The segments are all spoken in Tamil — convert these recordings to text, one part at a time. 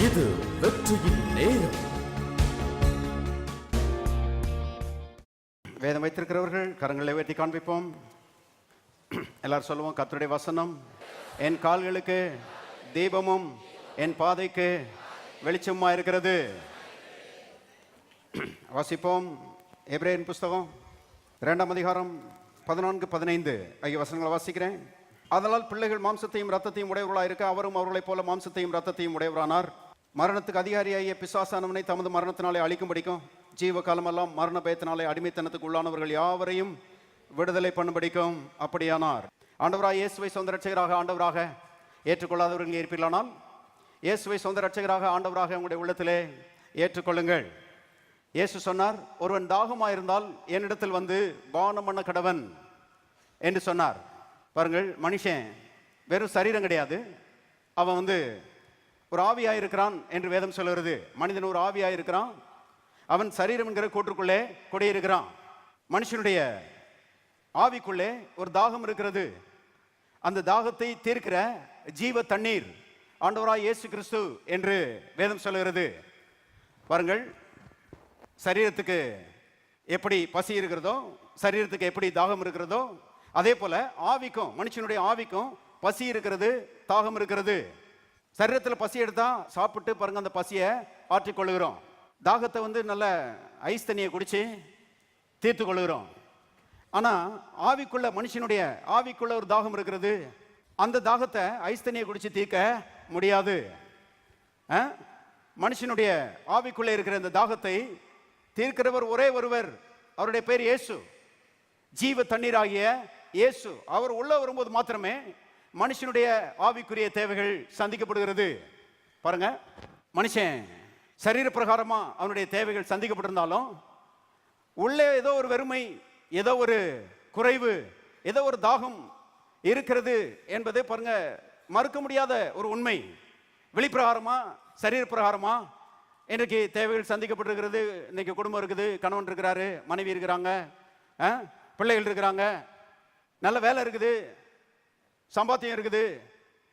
இது வெற்றியின் நேரம். வேதம் வைத்திருக்கிறவர்கள் கரங்களை உயர்த்தி காண்பிப்போம். எல்லாரும் சொல்லுவோம், கர்த்தருடைய வசனம் என் கால்களுக்கு தீபமும் என் பாதைக்கு வெளிச்சமா இருக்கிறது. வாசிப்போம். எபிரேயரின் புஸ்தகம் 2ஆம் அதிகாரம் 14-15 ஆகிய வசனங்களை வாசிக்கிறேன். அதனால் பிள்ளைகள் மாம்சத்தையும் இரத்தத்தையும் உடையவர்களாக இருக்க அவரும் அவர்களைப் போல மாம்சத்தையும் இரத்தத்தையும் உடையவரானார். மரணத்துக்கு அதிகாரியாகிய பிசாசானவனை தமது மரணத்தினாலே அழிக்கும்படிக்கும் ஜீவ காலமெல்லாம் மரண பயத்தினாலே அடிமைத்தனத்துக்கு உள்ளானவர்கள் யாவரையும் விடுதலை பண்ணும்படிக்கும் அப்படியானார். ஆண்டவராக இயேசுவை சொந்த ரட்சகராக ஆண்டவராக ஏற்றுக்கொள்ளாதவர்கள் இங்கே இருப்பீர்களானால் இயேசுவை சொந்த ரட்சகராக ஆண்டவராக உங்களுடைய உள்ளத்திலே ஏற்றுக்கொள்ளுங்கள். இயேசு சொன்னார், ஒருவன் தாகமாயிருந்தால் என்னிடத்தில் வந்து பானம் பண்ண கடவன் என்று சொன்னார். பாருங்கள், மனுஷன் வெறும் சரீரம் கிடையாது, அவன் ஒரு ஆவியாயிருக்கிறான் என்று வேதம் சொல்லுகிறது. மனிதன் ஒரு ஆவியாயிருக்கிறான், அவன் சரீரம் என்கிற கூற்றுக்குள்ளே குடியிருக்கிறான். மனுஷனுடைய ஆவிக்குள்ளே ஒரு தாகம் இருக்கிறது. அந்த தாகத்தை தீர்க்கிற ஜீவ தண்ணீர் ஆண்டவராய் இயேசு கிறிஸ்து என்று வேதம் சொல்லுகிறது. பாருங்கள், சரீரத்துக்கு எப்படி பசி இருக்கிறதோ, சரீரத்துக்கு எப்படி தாகம் இருக்கிறதோ, அதே போல ஆவிக்கும், மனுஷனுடைய ஆவிக்கும் பசி இருக்கிறது, தாகம் இருக்கிறது. சரீரத்தில் பசி எடுத்தா சாப்பிட்டு பாருங்க அந்த பசியை ஆற்றிக் கொள்ளுகிறோம். தாகத்தை நல்ல ஐஸ் தண்ணியை குடிச்சு தீர்த்து கொள்ளுகிறோம். ஆனா ஆவிக்குள்ள, மனுஷனுடைய ஆவிக்குள்ள ஒரு தாகம் இருக்கிறது. அந்த தாகத்தை ஐஸ் தண்ணியை குடிச்சு தீர்க்க முடியாது. மனுஷனுடைய ஆவிக்குள்ள இருக்கிற இந்த தாகத்தை தீர்க்கிறவர் ஒரே ஒருவர், அவருடைய பேர் இயேசு, ஜீவ தண்ணீராகிய இயேசு. அவர் உள்ள வரும்போது மாத்திரமே மனுஷனுடைய ஆவிக்குரிய தேவைகள் சந்திக்கப்படுகிறது. பாருங்க, மனுஷன் சரீர பிரகாரமா அவனுடைய தேவைகள் சந்திக்கப்பட்டிருந்தாலும் உள்ளே ஏதோ ஒரு வெறுமை, ஏதோ ஒரு குறைவு, ஏதோ ஒரு தாகம் இருக்கிறது என்பது பாருங்க மறுக்க முடியாத ஒரு உண்மை. வெளிப்பிரகாரமா சரீர பிரகாரமா இன்றைக்கு தேவைகள் சந்திக்கப்பட்டிருக்கிறது. இன்னைக்கு குடும்பம் இருக்குது, கணவன் இருக்கிறாரு, மனைவி இருக்கிறாங்க, பிள்ளைகள் இருக்கிறாங்க, நல்ல வேலை இருக்குது, சம்பாத்தியம் இருக்குது,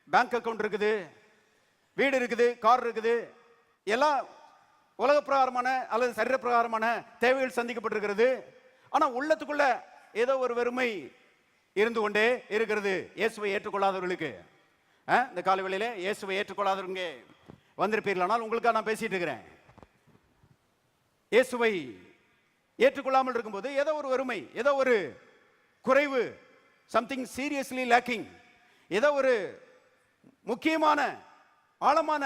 பேங்க் அக்கவுண்ட் இருக்குது, வீடு இருக்குது, கார் இருக்குது, எல்லாம் உலக பிரகாரமான அல்லது சரீர பிரகாரமான தேவைகள் சந்திக்கப்பட்டிருக்கிறது. ஆனா உள்ளத்துக்குள்ள ஏதோ ஒரு வெறுமை இருந்து கொண்டே இருக்கிறது. இயேசுவை ஏற்றுக்கொள்ளாதவர்களுக்கு, இந்த காலவெளியில இயேசுவை ஏற்றுக்கொள்ளாதவங்க வந்திருப்பீர்களானால் உங்களுக்காக நான் பேசிட்டு இருக்கிறேன். இயேசுவை ஏற்றுக்கொள்ளாமல் இருக்கும்போது ஏதோ ஒரு வெறுமை, ஏதோ ஒரு குறைவு, சம்திங் சீரியஸ்லி லேக்கிங், ஏதோ ஒரு முக்கியமான ஆழமான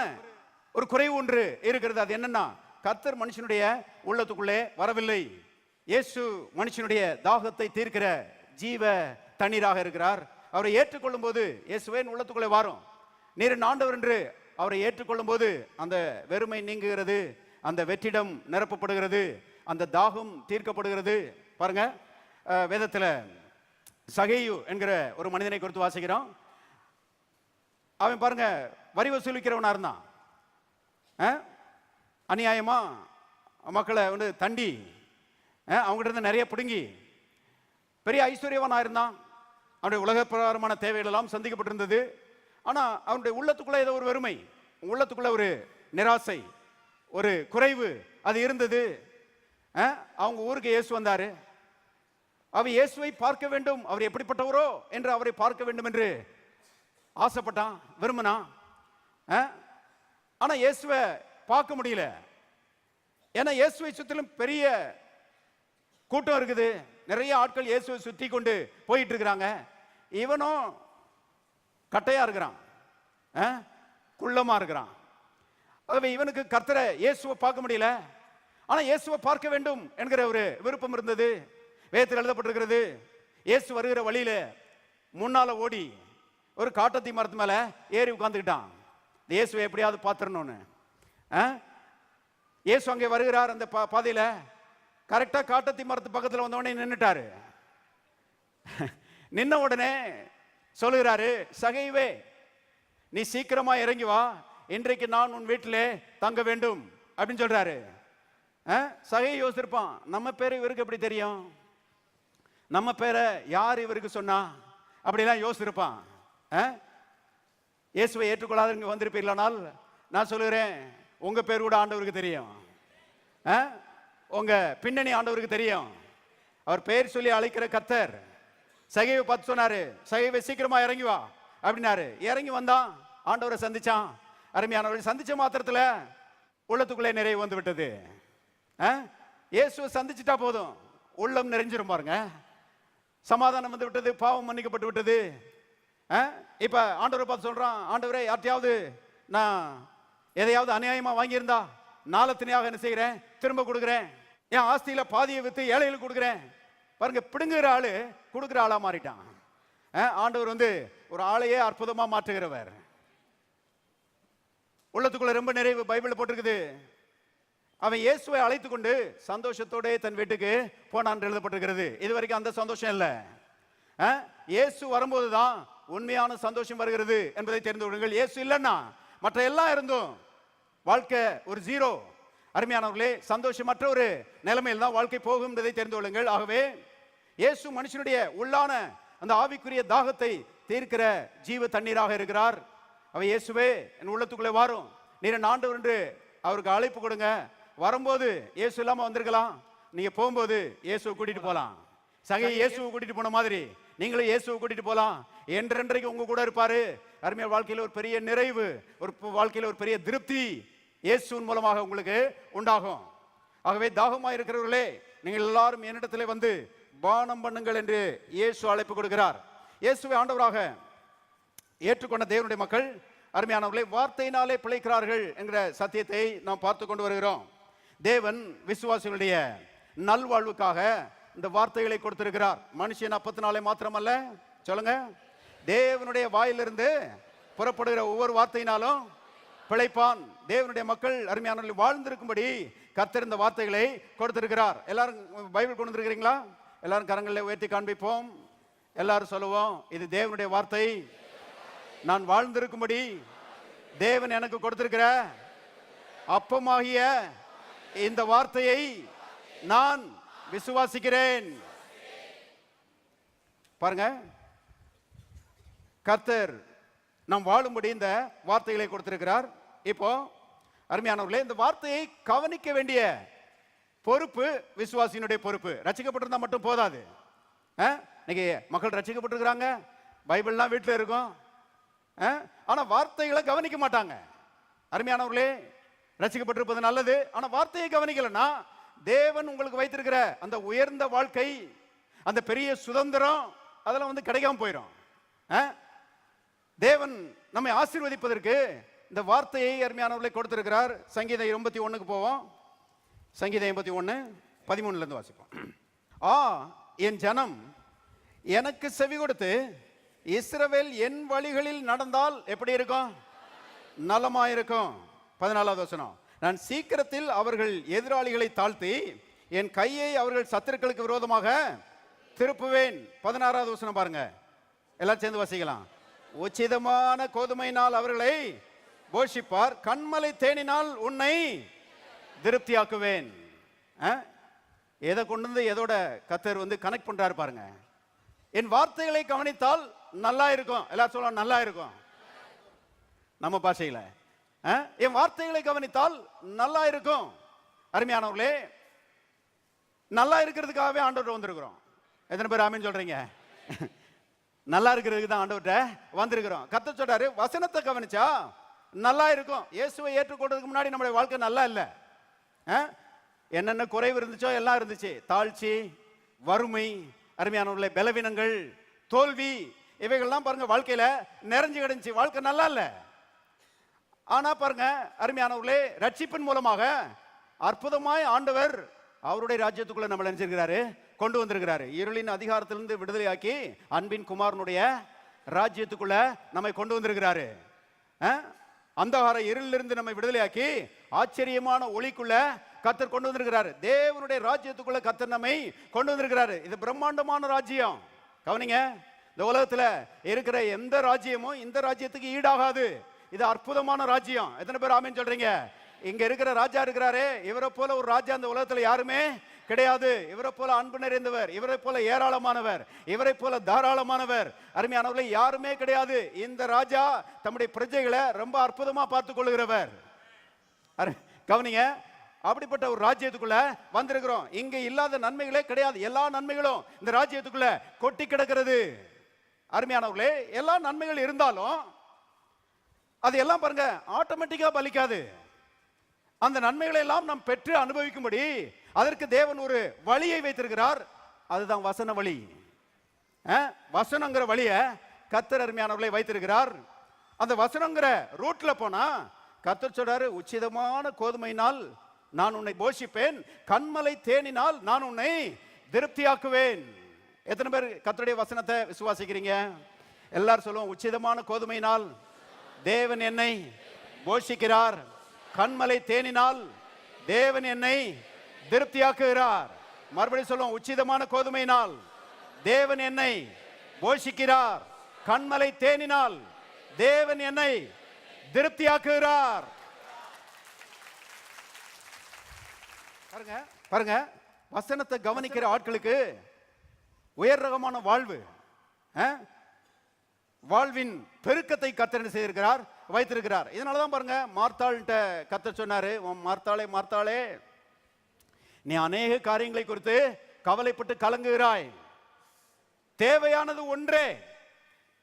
ஒரு குறைவு ஒன்று இருக்கிறது. அது என்னன்னா, கர்த்தர் மனுஷனுடைய உள்ளத்துக்குள்ளே வரவில்லை. இயேசு மனுஷனுடைய தாகத்தை தீர்க்கிற ஜீவ தண்ணீராக இருக்கிறார். அவரை ஏற்றுக்கொள்ளும் போது இயேசுவே உள்ளத்துக்குள்ளே வரும். நீர் ஆண்டவர் என்று அவரை ஏற்றுக்கொள்ளும் போது அந்த வெறுமை நீங்குகிறது, அந்த வெற்றிடம் நிரப்பப்படுகிறது, அந்த தாகம் தீர்க்கப்படுகிறது. பாருங்க, வேதத்தில் சகேயு என்கிற ஒரு மனிதனை குறித்து வாசிக்கிறோம். அவன் பாருங்க வரி வசூலிக்கிறவனா இருந்தான். அநியாயமா மக்களை தண்டி அவங்ககிட்ட இருந்து நிறைய பிடுங்கி பெரிய ஐஸ்வர்யவானா இருந்தான். அவனுடைய உலக பிரகாரமான தேவைகள் எல்லாம் சந்திக்கப்பட்டிருந்தது. ஆனா அவனுடைய உள்ளத்துக்குள்ள ஏதோ ஒரு வெறுமை, உள்ளத்துக்குள்ள ஒரு நிராசை, ஒரு குறைவு அது இருந்தது. அவங்க ஊருக்கு இயேசு வந்தாரு. அவன் இயேசுவை பார்க்க வேண்டும், அவர் எப்படிப்பட்டவரோ என்று அவரை பார்க்க வேண்டும் என்று ஆசைப்பட்டான், விரும்பினான். ஆனா இயேசுவை பார்க்க முடியல. ஏன்னா இயேசுவை சுற்றிலும் பெரிய கூட்டம் இருக்குது, நிறைய ஆட்கள் இயேசுவை சுற்றி கொண்டு போயிட்டு இருக்கிறாங்க. இவனும் கட்டையா இருக்கிறான், குள்ளமா இருக்கிறான். ஆகவே இவனுக்கு கர்த்தரை இயேசுவை பார்க்க முடியல. ஆனா இயேசுவை பார்க்க வேண்டும் என்கிற ஒரு விருப்பம் இருந்தது. வேதத்தில் எழுதப்பட்டிருக்கிறது, இயேசு வருகிற வழியில முன்னால ஓடி ஒரு காட்டத்தி மரத்து மேல ஏறி உட்கார்ந்துக்கிட்டான், இயேசுவை எப்படியாவது பார்த்துடணும்னு. இயேசு அங்கே வருகிறார். அந்த பாதையில கரெக்டா காட்டத்தி மரத்து பக்கத்தில் வந்த உடனே நின்னுட்டாரு. நின்ன உடனே சொல்லுகிறாரு, சகைவே நீ சீக்கிரமா இறங்கி வா, இன்றைக்கு நான் உன் வீட்டிலே தங்க வேண்டும் அப்படின்னு சொல்றாரு. சகை யோசிச்சிருப்பான், நம்ம பேரு இவருக்கு எப்படி தெரியும், நம்ம பேரை யார் இவருக்கு சொன்னா, அப்படிலாம் யோசிச்சிருப்பான். இயேசுவை ஏற்றுக்கொள்ளாதவங்க வந்திருப்பீர்களானால் நான் சொல்லுகிறேன், உங்க பேர் கூட ஆண்டவருக்கு தெரியும், உங்க பின்னணி ஆண்டவருக்கு தெரியும். அவர் பெயர் சொல்லி அழைக்கிற கர்த்தர். சகைவை பார்த்து சொன்னாரு, சகைவை சீக்கிரமா இறங்கி வா அப்படின்னாரு. இறங்கி வந்தான், ஆண்டவரை சந்திச்சான். அருமையானவரை சந்திச்ச மாத்திரத்துல உள்ளத்துக்குள்ளே நிறைவு வந்து விட்டது. இயேசுவை சந்திச்சுட்டா போதும், உள்ளம் நிறைஞ்சிரும் பாருங்க. சமாதானம் வந்து விட்டது, பாவம் மன்னிக்கப்பட்டு விட்டது. இப்ப ஆண்டவரை பார்த்து சொல்றான், ஆண்டவரே யார்ட்டையாவது நான் எதையாவது அநியாயமா வாங்கியிருந்தா நாளத்தினையாக என்ன செய்கிறேன், திரும்ப கொடுக்குறேன். என் ஆஸ்தியில பாதியை வித்து ஏழைகளுக்கு கொடுக்குறேன். பாருங்க, பிடுங்குற ஆளு கொடுக்குற ஆளா மாறிட்டான். ஆண்டவர் வந்து ஒரு ஆளையே அற்புதமா மாற்றுகிறவர். உள்ளத்துக்குள்ள ரொம்ப நிறைவு பைபிள் போட்டிருக்குது. அவன் இயேசுவை அழைத்து கொண்டு சந்தோஷத்தோட தன் வீட்டுக்கு போனான் எழுதப்பட்டிருக்கிறது. இது வரைக்கும் அந்த சந்தோஷம் இல்லை. இயேசு வரும்போதுதான் உண்மையான சந்தோஷம் வருகிறது என்பதை தெரிந்து கொள்ளுங்கள். இயேசு இல்லைன்னா மற்ற எல்லாம் இருந்தும் வாழ்க்கை ஒரு ஜீரோ. அருமையானவர்களே, சந்தோஷமற்ற ஒரு நிலைமையில் தான் வாழ்க்கை போகும் என்பதை தெரிந்து கொள்ளுங்கள். ஆகவே இயேசு மனுஷனுடைய உள்ளான அந்த ஆவிக்குரிய தாகத்தை தீர்க்கிற ஜீவ தண்ணீராக இருக்கிறார். அவ இயேசுவே என் உள்ளத்துக்குள்ளே வாரும், நீர் என் ஆண்டவர் என்று அவருக்கு அழைப்பு கொடுங்க. வரும்போது இயேசு இல்லாம வந்திருக்கலாம், நீங்க போகும்போது இயேசுவை கூட்டிட்டு போலாம். சகை இயேசுவை கூட்டிட்டு போன மாதிரி நீங்களும் இயேசுவை கூட்டிட்டு போலாம். என்றென்றைக்கு உங்க கூட இருப்பாரு. அருமையான வாழ்க்கையில் ஒரு பெரிய நிறைவு, ஒரு வாழ்க்கையில் ஒரு பெரிய திருப்தி இயேசுவின் மூலமாக உங்களுக்கு உண்டாகும். ஆகவே தாகமாக இருக்கிறவர்களே, நீங்கள் எல்லாரும் என்னிடத்திலே வந்து பானம் பண்ணுங்கள் என்று இயேசு அழைப்பு கொடுக்கிறார். இயேசுவை ஆண்டவராக ஏற்றுக்கொண்ட தேவனுடைய மக்கள், அருமையானவர்களே, வார்த்தையினாலே பிழைக்கிறார்கள் என்கிற சத்தியத்தை நாம் பார்த்து கொண்டு வருகிறோம். தேவன் விசுவாசிகளுடைய நல்வாழ்வுக்காக இந்த வார்த்தைகளை கொடுத்திருக்கிறார். மனுஷன் அப்பத்தினாலே மாத்திரமல்ல, சொல்லுங்க, தேவனுடைய வாயிலிருந்து புறப்படுகிற ஒவ்வொரு வார்த்தையினாலும் பிழைப்பான். தேவனுடைய மக்கள் அருமையானவர்கள் வாழ்ந்திருக்கும்படி கர்த்தர் இந்த வார்த்தைகளை கொடுத்திருக்கிறார். எல்லாரும் பைபிள் கொண்டு வந்திருக்கிறீங்களா? எல்லாரும் கரங்களில் உயர்த்தி காண்பிப்போம். எல்லாரும் சொல்லுவோம், இது தேவனுடைய வார்த்தை, நான் வாழ்ந்திருக்கும்படி தேவன் எனக்கு கொடுத்திருக்கிற அப்பமாகிய இந்த வார்த்தையை நான் விசுவாசிக்கிறேன். பாருங்க, கர்த்தர் நாம் வாழும்படி இந்த வார்த்தைகளை கொடுத்திருக்கிறார். இப்போ அருமையானவர்களே, இந்த வார்த்தையை கவனிக்க வேண்டிய பொறுப்பு விசுவாசியினுடைய பொறுப்பு. ரட்சிக்கப்பட்டிருந்தா மட்டும் போதாது. இன்னைக்கு மக்கள் ரட்சிக்கப்பட்டிருக்கிறாங்க, பைபிள்லாம் வீட்டில் இருக்கும், ஆனா வார்த்தைகளை கவனிக்க மாட்டாங்க. அருமையானவர்களே, ரட்சிக்கப்பட்டிருப்பது நல்லது, ஆனா வார்த்தையை கவனிக்கலன்னா தேவன் உங்களுக்கு வைத்திருக்கிற அந்த உயர்ந்த வாழ்க்கை, அந்த பெரிய சுதந்திரம், அதெல்லாம் வந்து கிடைக்காம போயிடும். தேவன் நம்மை ஆசீர்வதிப்பதற்கு இந்த வார்த்தையை அருமையானவர்களை கொடுத்திருக்கிறார். சங்கீதம் 81க்கு போவோம். சங்கீதம் 81:13 இருந்து வாசிப்போம். என் ஜனம் எனக்கு செவி கொடுத்து இஸ்ரவேல் என் வழிகளில் நடந்தால் எப்படி இருக்கும்? நலமாயிருக்கும். 14வது வசனம், நான் சீக்கிரத்தில் அவர்கள் எதிராளிகளை தாழ்த்தி என் கையை அவர்கள் சத்துருக்களுக்கு விரோதமாக திருப்புவேன். 16வது வசனம் பாருங்க, எல்லாரும் சேர்ந்து வாசிக்கலாம். உச்சிதமான கோதுமையினால் அவர்களை போஷிப்பார், கண்மலை தேனினால் உன்னை திருப்தியாக்குவேன். எதை கொண்டு வந்து எதோட கர்த்தர் வந்து கனெக்ட் பண்றாரு பாருங்க. என் வார்த்தைகளை கவனித்தால் நல்லா இருக்கும். எல்லாரும் சொல்லலாம், நல்லா இருக்கும். நம்ம பாஷையில என் வார்த்தைகளை கவனித்தால் நல்லா இருக்கும். அருமையானவர்களே, நல்லா இருக்கிறதுக்காகவே ஆண்டவர்கிட்ட வந்திருக்கிறோம். எத்தனை பேர் ஆமீன் சொல்றீங்க? நல்லா இருக்கிறதுக்கு தான் ஆண்டவர்கிட்ட வந்திருக்கிறோம். கர்த்தர் சொல்றாரு, வசனத்தை கவனிச்சா நல்லா இருக்கும். இயேசுவை ஏற்றுக்கொண்டதுக்கு முன்னாடி நம்முடைய வாழ்க்கை நல்லா இல்லை. என்னென்ன குறைவு இருந்துச்சோ எல்லாம் இருந்துச்சு. தாழ்ச்சி, வறுமை, அருமையானவர்களே, பலவீனங்கள், தோல்வி, இவைகள்லாம் பாருங்க வாழ்க்கையில நிறைஞ்சு கிடந்துச்சு. வாழ்க்கை நல்லா இல்லை. ஆனா பாருங்க அருமையானவர்களே, ரட்சிப்பின் மூலமாக அற்புதமாய் ஆண்டவர் அவருடைய ராஜ்யத்துக்குள்ள நம்மளை நினைச்சிருக்கிறாரு, கொண்டு வந்திருக்கிறாரு. இருளின் அதிகாரத்திலிருந்து விடுதலையாக்கி அன்பின் குமாரனுடைய ராஜ்யத்துக்குள்ள நம்மை கொண்டு வந்திருக்கிறாரு. அந்தகார இருளிலிருந்து நம்மை விடுதலையாக்கி ஆச்சரியமான ஒளிக்குள்ள கர்த்தர் கொண்டு வந்திருக்கிறாரு. தேவனுடைய ராஜ்யத்துக்குள்ள கர்த்தர் நம்மை கொண்டு வந்திருக்கிறாரு. இது பிரம்மாண்டமான ராஜ்யம். கவனிங்க, இந்த உலகத்துல இருக்கிற எந்த ராஜ்யமும் இந்த ராஜ்யத்துக்கு ஈடாகாது. இது அற்புதமான ராஜ்யம். எத்தனை பேர் ஆமீன் சொல்றீங்க? இங்க இருக்கிற ராஜா இருக்கிறாரே, இவரை போல ஒரு ராஜா அந்த உலகத்துல யாருமே கிடையாது. இவரை போல அன்பு நிறைந்தவர், இவரை போல ஏராளமானவர், இவரை போல தாராளமானவர், அருமையானவர்களே, யாருமே கிடையாது. இந்த ராஜா தம்முடைய பிரஜைகளை ரொம்ப அற்புதமா பார்த்துக் கொள்கிறவர். கவனிங்க, அப்படிப்பட்ட ஒரு ராஜ்யத்துக்குள்ள வந்திருக்கிறோம். இங்க இல்லாத நன்மைகளே கிடையாது. எல்லா நன்மைகளும் இந்த ராஜ்யத்துக்குள்ள கொட்டி கிடக்கிறது. அருமையானவர்களே, எல்லா நன்மைகள் இருந்தாலும் அது எல்லாம் பாருங்க ஆட்டோமேட்டிக்கா பலிக்காது. அந்த நன்மைகளை எல்லாம் நாம் பெற்று அனுபவிக்கும்படி அதற்கு தேவன் ஒரு வழியை வைத்திருக்கிறார். அதுதான் வசன வழி. வசனங்கிற வழியை கர்த்தர் அருமையானவர்களை வைத்திருக்கிறார். அந்த வசனங்கிற ரூட்ல போனா கர்த்தர் சொல்றாரு, உச்சிதமான கோதுமையினால் நான் உன்னை போஷிப்பேன், கண்மலை தேனினால் நான் உன்னை திருப்தியாக்குவேன். எத்தனை பேர் கர்த்தருடைய வசனத்தை விசுவாசிக்கிறீங்க? எல்லாரும் சொல்லுவோம், உச்சிதமான கோதுமையினால் தேவன் என்னை போஷிக்கிறார், கண்மலை தேனினால் தேவன் என்னை திருப்தியாக்குகிறார். மறுபடியும் சொல்லுவோம், உச்சிதமான கோதுமையினால் தேவன் என்னை போஷிக்கிறார், கண்மலை தேனினால் தேவன் என்னை திருப்தியாக்குகிறார். பாருங்க பாருங்க, வசனத்தை கவனிக்கிற ஆட்களுக்கு உயர் ரகமான வாழ்வு, வாழ்வின் பெருக்கத்தை கர்த்தர் செய்திருக்கிறார், வைத்திருக்கிறார். இதனாலதான் பாருங்க மார்த்தாள்கிட்ட கர்த்தர் சொன்னாரு, மார்த்தாளே மார்த்தாளே, நீ அநேக காரியங்களை குறித்து கவலைப்பட்டு கலங்குகிறாய். தேவையானது ஒன்றே,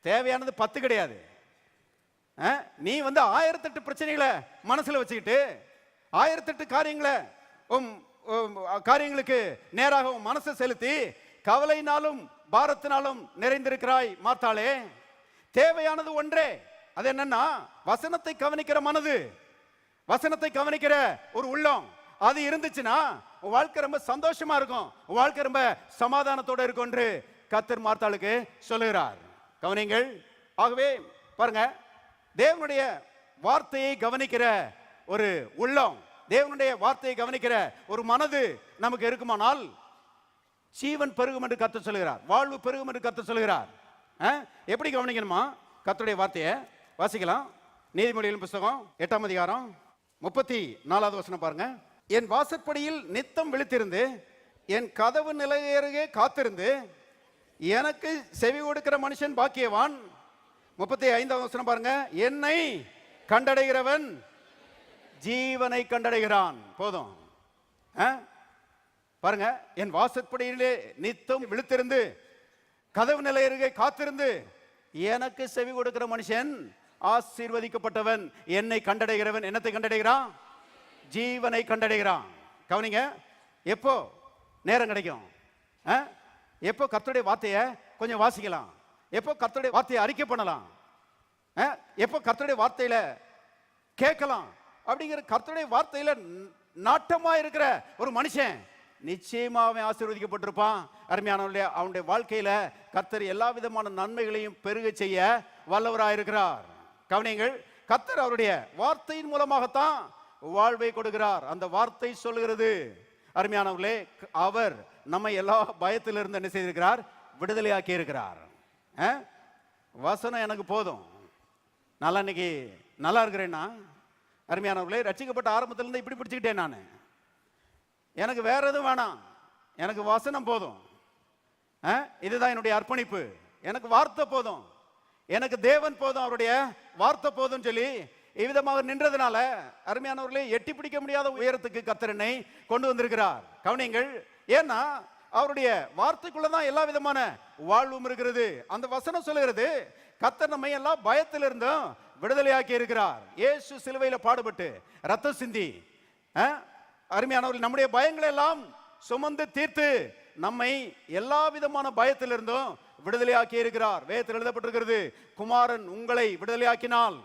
தேவையானது 10 கிடையாது. நீ 1008 பிரச்சனைகளை மனசுல வச்சுக்கிட்டு 1008 காரியங்களுக்கு நேராக மனசை செலுத்தி கவலையினாலும் பாரத்தினாலும் நிறைந்திருக்கிறாய் மார்த்தாளே. தேவையானது ஒன்றே, அது என்னன்னா வசனத்தை கவனிக்கிற மனது, வசனத்தை கவனிக்கிற ஒரு உள்ளம். அது இருந்துச்சுன்னா உன் வாழ்க்கை ரொம்ப சந்தோஷமா இருக்கும், உன் வாழ்க்கை ரொம்ப சமாதானத்தோட இருக்கும் என்று கர்த்தர் மார்த்தாளுக்கு சொல்லுகிறார். கவனிங்கள். ஆகவே பாருங்க, தேவனுடைய வார்த்தையை கவனிக்கிற ஒரு உள்ளம், தேவனுடைய வார்த்தையை கவனிக்கிற ஒரு மனது நமக்கு இருக்குமானால் ஜீவன் பெருகும் என்று கர்த்தர் சொல்லுகிறார், வாழ்வு பெருகும் என்று கர்த்தர் சொல்லுகிறார். எப்படி கவனிக்கணுமா? கர்த்தருடைய வார்த்தையை வாசிக்கலாம். நீதிமொழிகளின் புத்தகம் 8ஆம் அதிகாரம் 34வது வசனம் பாருங்க. என் வாசற்படியில் நித்தம் விழித்திருந்து என் கதவு நிலையருகே காத்திருந்து எனக்கு செவி கொடுக்கிற மனுஷன் பாக்கியவான். 35வது வசனம் பாருங்க. என்னை கண்டடைகிறவன் ஜீவனை கண்டடைகிறான். போதும் பாருங்க, என் வாசற்படியிலே நித்தம் விழித்திருந்து கதவு நிலையருகே காத்திருந்து எனக்கு செவி கொடுக்கிற மனுஷன் ஆசீர்வதிக்கப்பட்டவன். என்னை கண்டடைகிறவன் என்னத்தை கண்டடைகிறான்? ஜீவனை கண்டடைகிறான். கவனிங்க, எப்போ நேரம் கிடைக்கும், எப்போ கர்த்தருடைய வார்த்தையை கொஞ்சம் வாசிக்கலாம், எப்போ கர்த்தருடைய வார்த்தையை அறிக்கை பண்ணலாம், எப்போ கர்த்தருடைய வார்த்தையில கேட்கலாம் அப்படிங்கிற கர்த்தருடைய வார்த்தையில நாட்டமா இருக்கிற ஒரு மனுஷன் நிச்சயமா அவன் ஆசீர்வதிக்கப்பட்டிருப்பான். அருமையானவர்களே, அவனுடைய வாழ்க்கையில கர்த்தர் எல்லா விதமான நன்மைகளையும் பெருக செய்ய வல்லவராயிருக்கிறார். கவனிங்கள், கர்த்தர் அவருடைய வார்த்தையின் மூலமாகத்தான் வாழ்வை கொடுக்கிறார். அந்த வார்த்தை சொல்லுகிறது, அருமையானவர்களே, அவர் நம்மை எல்லா பயத்திலிருந்து என்ன செய்திருக்கிறார்? விடுதலையாக்கி இருக்கிறார். வசனம் எனக்கு போதும், நல்லா இன்னைக்கு நல்லா இருக்கிறேன்னா, அருமையானவர்களே, ரட்சிக்கப்பட்ட ஆரம்பத்திலிருந்து இப்படி பிடிச்சுக்கிட்டேன் நான். எனக்கு வேற எதுவும் வேணாம், எனக்கு வசனம் போதும், இதுதான் என்னுடைய அர்ப்பணிப்பு. எனக்கு வார்த்தை போதும், எனக்கு தேவன் போதும், அவருடைய வார்த்தை போதும் சொல்லி இவ்விதமாக நின்றதுனால அருமையானவர்களே, எட்டி பிடிக்க முடியாத உயரத்துக்கு கர்த்தர் என்னை கொண்டு வந்திருக்கிறார். கவனிங்கள், ஏன்னா அவருடைய வார்த்தைக்குள்ளதான் எல்லா விதமான வாழ்வும் இருக்கிறது. அந்த வசனம் சொல்லுகிறது, கர்த்தர் நம்மை எல்லாம் பயத்திலிருந்தும் விடுதலையாக்கி இருக்கிறார். இயேசு சிலுவையில பாடுபட்டு ரத்தம் சிந்தி அருமையானவர்கள் நம்முடைய பயங்களை எல்லாம் சுமந்து தீர்த்து நம்மை எல்லா விதமான பயத்திலிருந்தும் விடுதலையாக்கி இருக்கிறார். வேதத்தில் எழுதப்பட்டிருக்கிறது, குமாரன் உங்களை விடுதலையாக்கினால்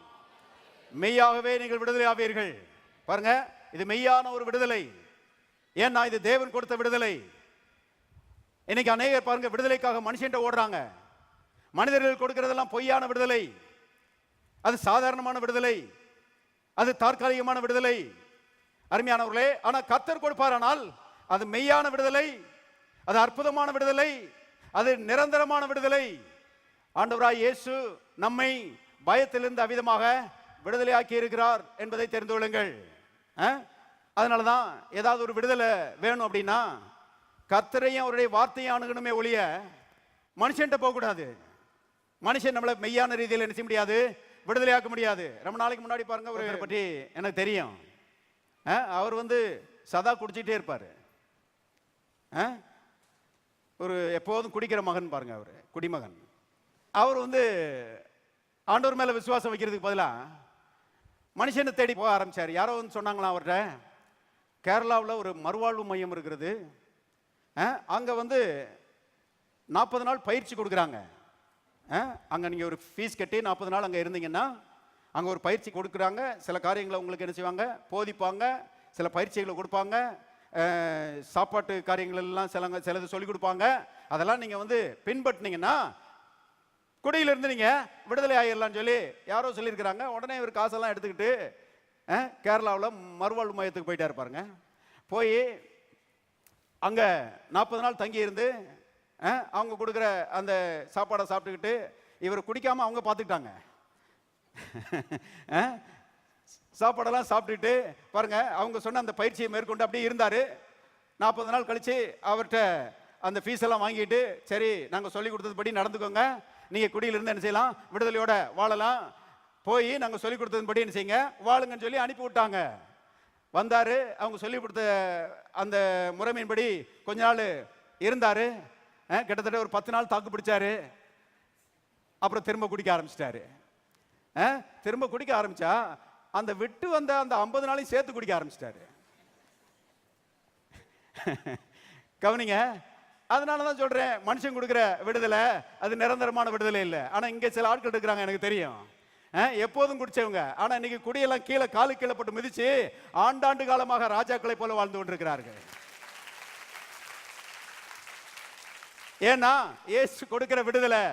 மெய்யாகவே நீங்கள் விடுதலை ஆவீர்கள். பாருங்க, இது மெய்யான ஒரு விடுதலை. ஏன்னா இது தேவன் கொடுத்த விடுதலை. இன்னைக்கு அநேகர் பாருங்க விடுதலைக்காக மனுஷன் ஓடுறாங்க. மனிதர்கள் கொடுக்கிறதெல்லாம் பொய்யான விடுதலை, அது சாதாரணமான விடுதலை, அது தற்காலிகமான விடுதலை. அருமையானவர்களே, ஆனா கர்த்தர் கொடுப்பாரானால் அது மெய்யான விடுதலை, அது அற்புதமான விடுதலை, அது நிரந்தரமான விடுதலை. ஆண்டவராய் இயேசு நம்மை பயத்திலிருந்து அவிதமாக விடுதலையாக்கி இருக்கிறார் என்பதை தெரிந்து கொள்ளுங்கள். அதனாலதான் ஏதாவது ஒரு விடுதலை வேணும் அப்படின்னா கர்த்தரையும் அவருடைய வார்த்தையும் அணுகணுமே ஒழிய மனுஷன்ட்ட போகக்கூடாது. மனுஷன் நம்மளை மெய்யான ரீதியில் என்ன செய்ய முடியாது, விடுதலையாக்க முடியாது. ரொம்ப நாளைக்கு முன்னாடி பாருங்க, ஒரு பற்றி எனக்கு தெரியும். அவர் சதா குடிச்சிட்டே இருப்பார். ஒரு எப்போதும் குடிக்கிற மகன் பாருங்க, அவர் குடிமகன். அவர் ஆண்டவர் மேல விசுவாசம் வைக்கிறதுக்கு பதிலாக மனுஷனை தேடி போக ஆரம்பிச்சார். யாரோ சொன்னாங்களா அவர்கிட்ட, கேரளாவில் ஒரு மறுவாழ்வு மையம் இருக்கிறது, அங்கே 40 நாள் பயிற்சி கொடுக்குறாங்க. அங்கே நீங்கள் ஒரு ஃபீஸ் கட்டி 40 நாள் அங்கே இருந்தீங்கன்னா அங்கே ஒரு பயிற்சி கொடுக்குறாங்க. சில காரியங்களை உங்களுக்கு என்ன செய்வாங்க, போதிப்பாங்க, சில பயிற்சிகளை கொடுப்பாங்க, சாப்பாட்டு காரியங்கள் எல்லாம் சிலது சொல்லிக் கொடுப்பாங்க. அதெல்லாம் நீங்கள் பின்பற்றினீங்கன்னா குடியிலிருந்து நீங்கள் விடுதலை ஆகிடலாம்னு சொல்லி யாரோ சொல்லியிருக்கிறாங்க. உடனே இவர் காசெல்லாம் எடுத்துக்கிட்டு கேரளாவில் மறுவாழ்வு மையத்துக்கு போயிட்டா இருப்பாருங்க. போய் அங்கே 40 நாள் தங்கி இருந்து அவங்க கொடுக்குற அந்த சாப்பாடை சாப்பிட்டுக்கிட்டு இவர் குடிக்காமல் அவங்க பார்த்துக்கிட்டாங்க. சாப்பாடெல்லாம் சாப்பிட்டுட்டு பாருங்க, அவங்க சொன்ன அந்த பயிற்சியை மேற்கொண்டு அப்படியே இருந்தார். 40 நாள் கழித்து அவர்கிட்ட அந்த ஃபீஸ் எல்லாம் வாங்கிட்டு, சரி நாங்கள் சொல்லி கொடுத்ததுபடி நடந்துக்கோங்க, நீங்கள் குடியிலிருந்து என்ன செய்யலாம், விடுதலையோட வாழலாம், போய் நாங்கள் சொல்லி கொடுத்ததுபடி என்ன செய்யுங்க வாழுங்கன்னு சொல்லி அனுப்பி விட்டாங்க. வந்தார், அவங்க சொல்லி கொடுத்த அந்த முறைமையின்படி கொஞ்ச நாள் இருந்தார். கிட்டத்தட்ட ஒரு 10 நாள் தாக்கு பிடிச்சாரு. அப்புறம் திரும்ப குடிக்க ஆரம்பிச்சிட்டாரு. திரும்ப குடிக்க ஆரம்பிச்சா அந்த விட்டு வந்த அந்த 50 நாளையும் சேர்த்து குடிக்க ஆரம்பிச்சிட்டாரு. கவனிங்க, அதனாலதான் சொல்றேன், மனுஷன் கொடுக்குற விடுதலை அது நிரந்தரமான விடுதலை இல்லை. ஆனா இங்க சில ஆட்கள் இருக்கிறாங்க, எனக்கு தெரியும், எப்போதும் குடிச்சவங்க. ஆனா இன்னைக்கு குடியெல்லாம் கீழே காலு கீழே போட்டு மிதிச்சு ஆண்டாண்டு காலமாக ராஜாக்களை போல வாழ்ந்து கொண்டிருக்கிறார்கள். ஏன்னா இயேசு கொடுக்கிற விடுதலை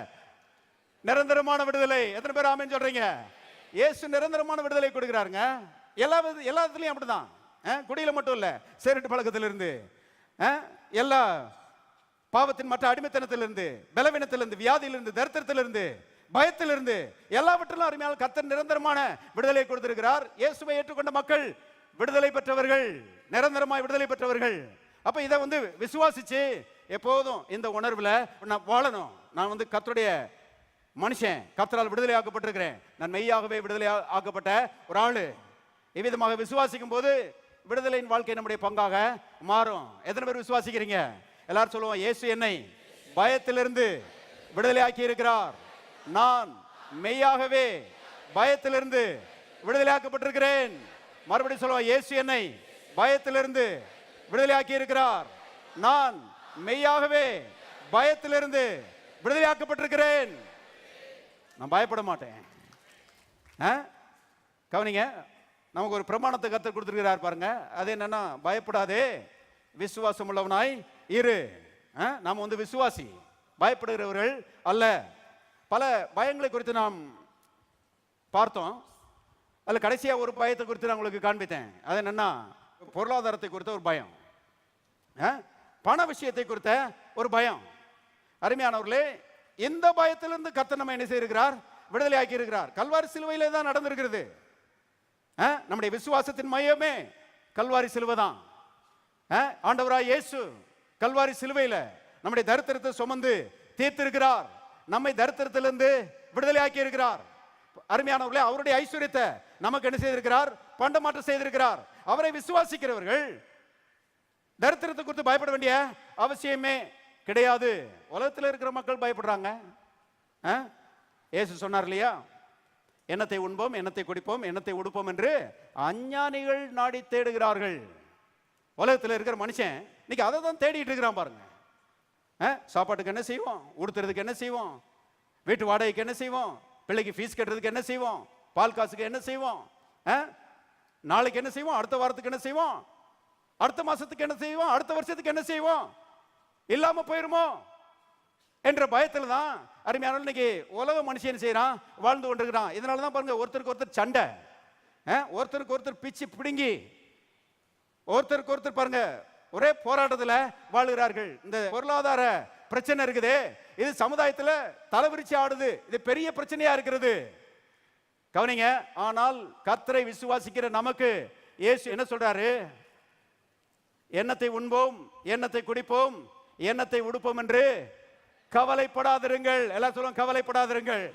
நிரந்தரமான விடுதலை. எத்தனை பேர் ஆமென் சொல்றீங்க? இயேசு நிரந்தரமான விடுதலை கொடுக்கிறாருங்க. எல்லாத்துலயும் அப்படிதான். குடியில மட்டும் இல்ல, சேரட்டு பழக்கத்திலிருந்து, எல்லா பாவத்தின் மற்ற அடிமைத்தனத்திலிருந்து, பலவீனத்திலிருந்து, வியாதியிலிருந்து, தரித்திரத்திலிருந்து, பயத்திலிருந்து, எல்லாவற்றிலும் அருமையான கர்த்தர் நிரந்தரமான விடுதலை கொடுத்திருக்கிறார். இயேசுவை ஏற்றுக்கொண்ட மக்கள் விடுதலை பெற்றவர்கள், நிரந்தரமாய் விடுதலை பெற்றவர்கள். அப்ப இதை விசுவாசிச்சு எப்போதும் இந்த உணர்வுல நான் வாழணும். நான் கர்த்தருடைய மனுஷன், கர்த்தரால் விடுதலை ஆக்கப்பட்டிருக்கிறேன், நான் மெய்யாகவே விடுதலை ஆக்கப்பட்ட ஒரு ஆளு. இவ்விதமாக விசுவாசிக்கும் போது விடுதலையின் வாழ்க்கை நம்முடைய பங்காக மாறும். எத்தனை பேர் விசுவாசிக்கிறீங்க? எல்லாரும் சொல்லுவோம், இயேசு என்னை பயத்திலிருந்து விடுதலை ஆக்கி இருக்கிறார், நான் மெய்யாகவே பயத்திலிருந்து விடுதலை ஆக்கப்பட்டிருக்கிறேன். மறுபடியும் சொல்லுவோம், இயேசு என்னை பயத்திலிருந்து விடுதலை ஆக்கி இருக்கிறார், நான் மெய்யாகவே பயத்திலிருந்து விடுதலை ஆக்கப்பட்டிருக்கிறேன். நான் பயப்பட மாட்டேன். கவனிங்க, நமக்கு ஒரு பிரமாணத்தை கர்த்தர் கொடுத்திருக்கிறார் பாருங்க. அது என்னன்னா, பயப்படாதே, விசுவாசம் உள்ளவனாய் இரு. நாம விசுவாசி, பயப்படுகிறவர்கள் அல்ல. பல பயங்களை குறித்து நாம் பார்த்தோம். அதுல கடைசியா ஒரு பயத்தை குறித்து நான் உங்களுக்கு காண்பித்தேன். அது என்னன்னா, பொருளாதாரத்தை குறித்த ஒரு பயம், பண விஷயத்தை குறித்த ஒரு பயம். அருமையானவர்களே, இந்த பயத்திலிருந்து கர்த்தர் நம்ம என்ன செய்திருக்கிறார், விடுதலை ஆக்கி இருக்கிறார். கல்வாரி சிலுவையிலே தான் நடந்திருக்கிறது. நம்முடைய விசுவாசத்தின் மையமே கல்வாரி சிலுவை தான். ஆண்டவராய் இயேசு கல்வாரி சிலுவையில நம்முடைய தரித்திரத்தை சுமந்து தீர்த்திருக்கிறார். நம்மை தரித்திரத்திலிருந்து விடுதலை ஆக்கி இருக்கிறார். அருமையானவர்களே, அவருடைய ஐஸ்வர்யத்தை நமக்கு என்ன செய்திருக்கிறார், பண்டமாற்றம் செய்திருக்கிறார். அவரை விசுவாசிக்கிறவர்கள் தரித்திரத்தை குறித்து பயப்பட வேண்டிய அவசியமே கிடையாது. உலகத்தில் இருக்கிற மக்கள் பயப்படுறாங்க. இயேசு சொன்னார் இல்லையா, எண்ணத்தை உண்போம், எண்ணத்தை குடிப்போம், எண்ணத்தை உடுப்போம் என்று அஞ்ஞானிகள் நாடி தேடுகிறார்கள். உலகத்தில் இருக்கிற மனுஷன் இன்னைக்கு அதை தான் தேடிட்டு இருக்கிறான் பாருங்க. சாப்பாட்டுக்கு என்ன செய்வோம், உடுத்துறதுக்கு என்ன செய்வோம், வீட்டு வாடகைக்கு என்ன செய்வோம், பிள்ளைக்கு ஃபீஸ் கட்டுறதுக்கு என்ன செய்வோம், பால் காசுக்கு என்ன செய்வோம், நாளைக்கு என்ன செய்வோம், அடுத்த வாரத்துக்கு என்ன செய்வோம், அடுத்த மாசத்துக்கு என்ன செய்வோம், அடுத்த வருஷத்துக்கு என்ன செய்வோம், இல்லாம போயிருமோ என்ற பயத்துல தான் அருமையான இன்னைக்கு உலக மனுஷன் செய்யறான், வாழ்ந்து கொண்டிருக்கிறான். இதனாலதான் பாருங்க, ஒருத்தருக்கு ஒருத்தர் சண்டை, ஒருத்தருக்கு ஒருத்தர் பிச்சு பிடுங்கி, ஒருத்தருக்கு ஒருத்தர் பாருங்க ஒரே போராட்டத்தில் வாழுகிறார்கள். இந்த பொருளாதார பிரச்சனை இருக்குது, இது சமுதாயத்தில் தலைவிரிச்சு ஆடுது, இது பெரிய பிரச்சனையா இருக்கிறது. கவனிங்க, ஆனால் கர்த்தரை விசுவாசிக்கிற நமக்கு இயேசு என்ன சொல்றாரு, எண்ணத்தை உண்போம், எண்ணத்தை குடிப்போம், எண்ணத்தை உடுப்போம் என்று கவலைப்படாதிருங்கள். எல்லாம் சொல்லுங்க, கவலைப்படாதிருங்கள்.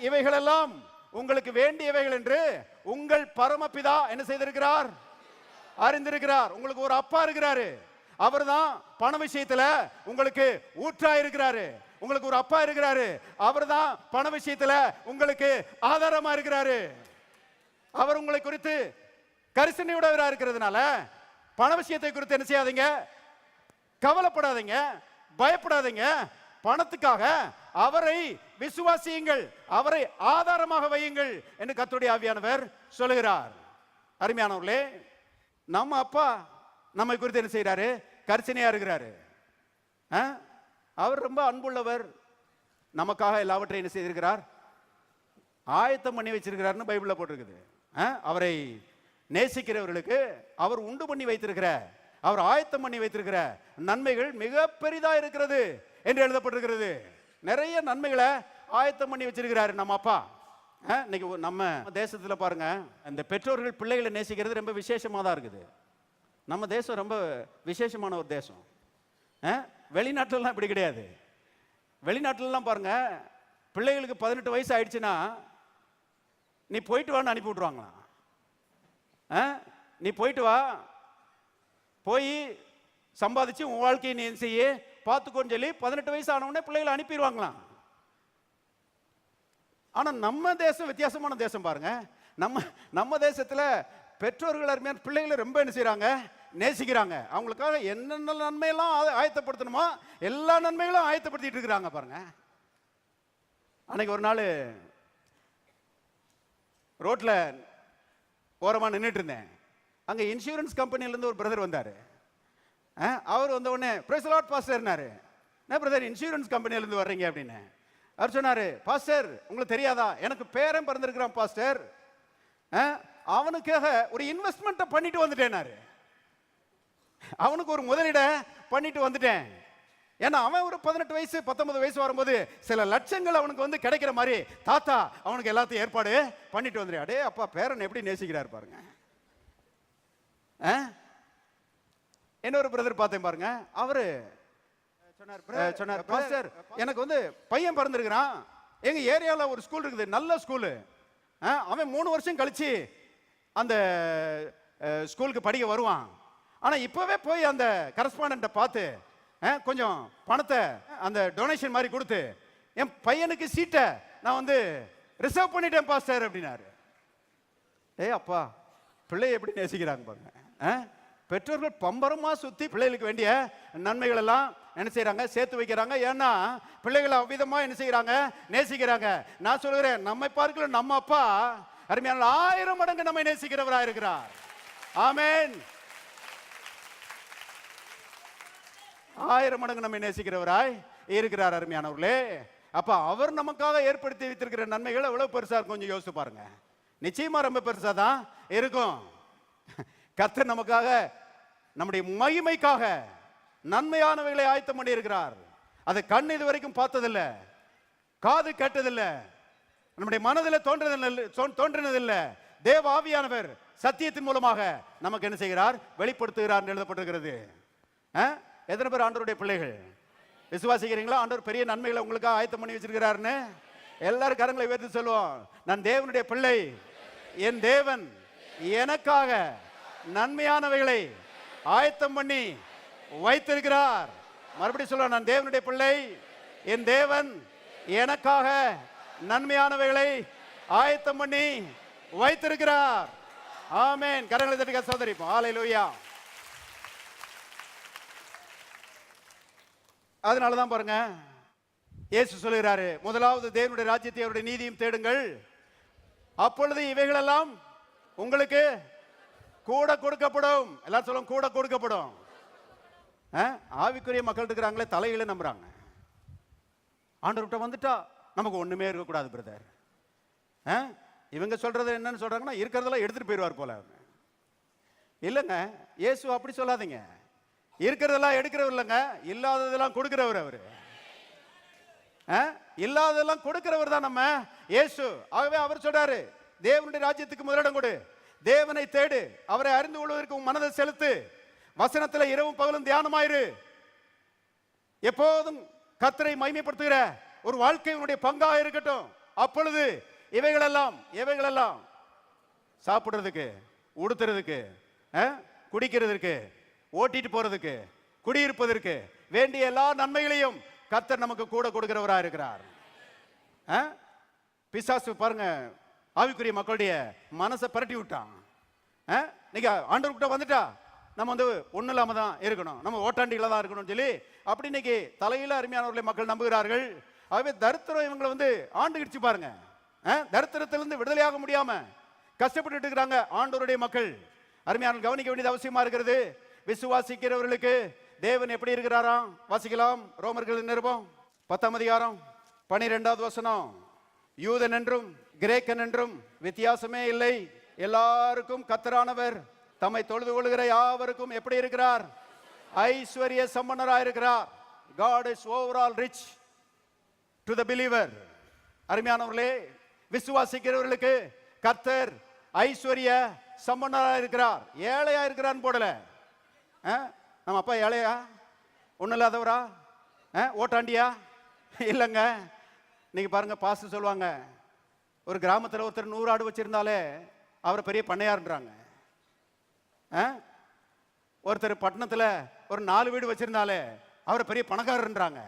இவைகளெல்லாம் உங்களுக்கு வேண்டியவைகள் என்று உங்கள் பரமபிதா என்ன செய்திருக்கிறார்? அறிந்திருக்கிறார். உங்களுக்கு ஒரு அப்பா இருக்கிறாரு, அவர் தான் பண விஷயத்துல உங்களுக்கு ஊற்றா இருக்கிறாரு. உங்களுக்கு ஒரு அப்பா இருக்கிறாரு, அவர் தான் பண விஷயத்துல உங்களுக்கு ஆதாரமா இருக்கிறாரு. அவர் உங்களை குறித்து கரிசனையுடையவராக இருக்கிறதுனால பண விஷயத்தை குறித்து என்ன செய்யாதீங்க, கவலைப்படாதீங்க, பயப்படாதீங்க. பணத்துக்காக அவரை விசுவாசியுங்கள், அவரை ஆதாரமாக வையுங்கள் என்று கர்த்தருடைய ஆவியானவர் சொல்லுகிறார். அருமையானவர்களே, நம்ம அப்பா நம்மை குறித்து என்ன செய்யறாரு? கரிசனையா இருக்கிறாரு. அவர் ரொம்ப அன்புள்ளவர், நமக்காக எல்லாவற்றையும் என்ன செய்திருக்கிறார்? ஆயத்தம் பண்ணி வச்சிருக்கிறார்னு பைபிள்ல போட்டிருக்குது. அவரை நேசிக்கிறவர்களுக்கு அவர் உண்டு பண்ணி வைத்திருக்கிற, அவர் ஆயத்தம் பண்ணி வைத்திருக்கிற நன்மைகள் மிக பெரிதா இருக்கிறது என்று எழுதப்பட்டிருக்கிறது. நிறைய நன்மைகளை ஆயத்தம் பண்ணி வச்சிருக்கிறாரு நம்ம அப்பா. இன்னைக்கு நம்ம தேசத்துல பாருங்க, இந்த பெற்றோர்கள் பிள்ளைகளை நேசிக்கிறது ரொம்ப விசேஷமா தான் இருக்குது. நம்ம தேசம் ரொம்ப விசேஷமான ஒரு தேசம். வெளிநாட்டிலலாம் இப்படி கிடையாது. வெளிநாட்டிலலாம் பாருங்க, பிள்ளைகளுக்கு 18 வயசு ஆயிடுச்சுன்னா நீ போயிட்டு வான்னு அனுப்பி விட்ருவாங்களாம். நீ போயிட்டு வா, போய் சம்பாதிச்சு உன் வாழ்க்கையை நீ செய்ய பார்த்துக்கோன்னு சொல்லி 18 வயசு ஆனவுடனே பிள்ளைகளை அனுப்பிடுவாங்களாம். ஆனா நம்ம தேசம் வித்தியாசமான தேசம் பாருங்க. நம்ம தேசத்துல பெற்றோர்கள் அருமையான பிள்ளைகளை ரொம்ப என்ன செய்யறாங்க? நேசிக்கிறாங்க. அவங்களுக்காக என்னென்ன நன்மையெல்லாம் ஆயத்தப்படுத்தணுமோ எல்லா நன்மைகளும் ஆயத்தப்படுத்திட்டு இருக்கிறாங்க பாருங்க. அன்னைக்கு ஒரு நாள் ரோட்ல ஓரமா நின்றுட்டு இருந்தேன். அங்க இன்சூரன்ஸ் கம்பெனில இருந்து ஒரு பிரதர் வந்தாரு. அவர் வந்த உடனே பிரைஸ் தி லார்ட் பாஸ்டர்னாரு. என்ன பிரதர் இன்சூரன்ஸ் கம்பெனில இருந்து வர்றீங்க அப்படின்னு அவர் சொன்னாரு. பாஸ்டர் உங்களுக்கு தெரியாதா, எனக்கு பேரன் பிறந்திருக்கிறான் பாஸ்டர், அவனுக்காக ஒரு இன்வெஸ்ட்மெண்ட் பண்ணிட்டு வந்துட்டேனாரு. அவனுக்கு ஒரு முதலீட பண்ணிட்டு வந்துட்டேன். ஏன்னா அவன் ஒரு 18 வயசு 19 வயசு வரும்போது சில லட்சங்கள் அவனுக்கு வந்து கிடைக்கிற மாதிரி தாத்தா அவனுக்கு எல்லாத்தையும் ஏற்பாடு பண்ணிட்டு வந்துடு. அடே அப்பா, பேரன் எப்படி நேசிக்கிறார் பாருங்க. இன்னொரு பிரதர் பார்த்தேன் பாருங்க. அவரு சொன்னார் பாஸ்டர் எனக்கு வந்து பையன் பிறந்திருக்கிறான், எங்க ஏரியாவில் ஒரு ஸ்கூல் இருக்குது, நல்ல ஸ்கூலு. அவன் 3 வருஷம் கழிச்சு அந்த ஸ்கூலுக்கு படிக்க வருவான். ஆனா இப்பவே போய் அந்த கரஸ்பாண்டன்ட்டை பார்த்து கொஞ்சம் பணத்தை அந்த டொனேஷன் மாதிரி கொடுத்து என் பையனுக்கு சீட்டை நான் வந்து ரிசர்வ் பண்ணிட்டேன் பாஸ்டர் அப்படின்னாரு. அப்பா, பிள்ளையை எப்படி நேசிக்கிறாங்க பாருங்க. பெற்றோர்கள் பம்பரமா சுத்தி பிள்ளைகளுக்கு வேண்டிய நன்மைகள் எல்லாம் என்ன செய்யறாங்க? சேர்த்து வைக்கிறாங்க. ஏன்னா பிள்ளைகளை அவ்விதமா என்ன செய்யறாங்க? நேசிக்கிறாங்க. நான் சொல்கிறேன், நம்மை பார்க்கல நம்ம அப்பா அருமையான 1000 மடங்கு நம்மை நேசிக்கிறவராக இருக்கிறார். ஆமென். 1000 மடங்கு நம்மை நேசிக்கிறவராய் இருக்கிறார் அருமையானவர்களே. அப்ப அவர் நமக்காக ஏற்படுத்தி வைத்திருக்கிற நன்மைகள் எவ்வளவு பெருசா இருக்கும் கொஞ்சம் யோசிச்சு பாருங்க. நிச்சயமா ரொம்ப பெருசா தான் இருக்கும். கர்த்தர் நமக்காக நம்முடைய மகிமைக்காக நன்மையானவைகளை ஆயத்தம் பண்ணி இருக்கிறார். அதை கண் இது வரைக்கும் பார்த்ததில்லை, காது கேட்டதில்லை, நம்முடைய மனதில் தோன்றினதில்லை. தேவ ஆவியானவர் சத்தியத்தின் மூலமாக நமக்கு என்ன செய்கிறார்? வெளிப்படுத்துகிறார் எழுதப்பட்டிருக்கிறது. எத்தனை பேர் ஆண்டவருடைய பிள்ளைகள் விசுவாசிக்கிறீங்களா? ஆண்டவர் பெரிய நன்மைகளை உங்களுக்காக ஆயத்தம் பண்ணி வச்சிருக்கிறாருன்னு எல்லாரும் கரங்களை உயர்த்தி சொல்லுவோம். நான் தேவனுடைய பிள்ளை, என் தேவன் எனக்காக நன்மையானவைகளை ஆயத்தம் பண்ணி வைத்திருக்கிறார். மறுபடியும் சொல்லுவோம், நான் தேவனுடைய பிள்ளை, என் தேவன் எனக்காக நன்மையானவைகளை ஆயத்தம் பண்ணி வைத்திருக்கிறார். ஆமென். கரங்களை தட்டி சோதரிப்போம். ஹல்லேலூயா. அதனாலதான் பாருங்க, இயேசு சொல்லுகிறாரு, முதலாவது தேவனுடைய ராஜ்யத்தை அவருடைய நீதியும் தேடுங்கள், அப்பொழுது இவைகளெல்லாம் உங்களுக்கு கூட கொடுக்கப்படும். எல்லாரும் சொல்லுங்க, கூட கொடுக்கப்படும். ஆவிக்குரிய மக்கள் இருக்கிறாங்களே தலையில நம்புறாங்க. ஆண்டவர்கிட்ட வந்துட்டா நமக்கு ஒண்ணுமே இருக்கக்கூடாது பிரதர். இவங்க சொல்றது என்னன்னு சொல்றாங்கன்னா, இருக்கிறதெல்லாம் எடுத்துட்டு போயிடுவார் போல. இல்லைங்க, இயேசு அப்படி சொல்லாதீங்க. இருக்கிறதெல்லாம் எடுக்கிறவர் இல்லைங்க, இல்லாததெல்லாம் கொடுக்கிறவர் அவரு. இல்லாததெல்லாம் கொடுக்கிறவர் தான் நம்ம இயேசு. ஆகவே அவர் சொல்றாரு, தேவனுடைய ராஜ்யத்துக்கு முதலிடம் கொடு, தேவனை தேடு, அவரை அறிந்து கொள்வதற்கு உன் மனதை செலுத்து, வசனத்துல இரவும் பகலும் தியானமாயிரு. எப்போதும் கர்த்தரை மகிமைப்படுத்துகிற ஒரு வாழ்க்கை உன்னுடைய பங்கா இருக்கட்டும். அப்பொழுது இவைகளெல்லாம் சாப்பிடுறதுக்கு, உடுத்துறதுக்கு, குடிக்கிறதுக்கு, ஓட்டிட்டு போறதுக்கு, குடியிருப்பதற்கு வேண்டிய எல்லா நன்மைகளையும் கர்த்தர் நமக்கு கூட கொடுக்கிறவராக இருக்கிறார். பிசாசு பாருங்க, ஆவிக்குரிய மக்களுடைய மனசை பரட்டி விட்டான். நீங்க ஆண்டவர்கிட்ட வந்துட்டா நம்ம வந்து ஒன்றும் இல்லாம தான் இருக்கணும், நம்ம ஓட்டாண்டிகள தான் இருக்கணும்னு சொல்லி அப்படி இன்னைக்கு தலையில அருமையானவர்களை மக்கள் நம்புகிறார்கள். ஆகவே தரித்திரம் இவங்களை வந்து ஆண்டுகிடுச்சு பாருங்க. தரித்திரத்திலிருந்து விடுதலையாக முடியாம கஷ்டப்பட்டு இருக்கிறாங்க ஆண்டவருடைய மக்கள். அருமையான கவனிக்க வேண்டியது அவசியமா இருக்கிறது. விசுவாசிக்கிறவர்களுக்கு தேவன் எப்படி இருக்கிறாராம் வாசிக்கலாம். ரோமர்கள் நிருபம் 10ஆம் அதிகாரம் 12வது வசனம். யூதன் என்றும் கிரேக்கன் என்றும் வித்தியாசமே இல்லை, எல்லாருக்கும் கர்த்தரானவர் தம்மை தொழுது கொள்கிற யாவருக்கும் எப்படி இருக்கிறார்? ஐஸ்வர்ய சம்பன்னராக இருக்கிறார். God is overall rich to the believer. அருமையானவர்களே, விசுவாசிக்கிறவர்களுக்கு கர்த்தர் ஐஸ்வர்ய சம்பன்னராக இருக்கிறார். ஏழையா இருக்கிறான்னு போடல. நம்ம அப்பா ஏழையா, ஒன்றும் இல்லாதவரா, ஓட்டாண்டியா? இல்லைங்க. நீங்க பாருங்க, பாஸ்டர் சொல்லுவாங்க, ஒரு கிராமத்தில் ஒருத்தர் 100 ஆடு வச்சிருந்தாலே அவரை பெரிய பண்ணையாருன்றாங்க. ஒருத்தர் பட்டணத்தில் ஒரு 4 வீடு வச்சிருந்தாலே அவரை பெரிய பணக்காரர்ன்றாங்க.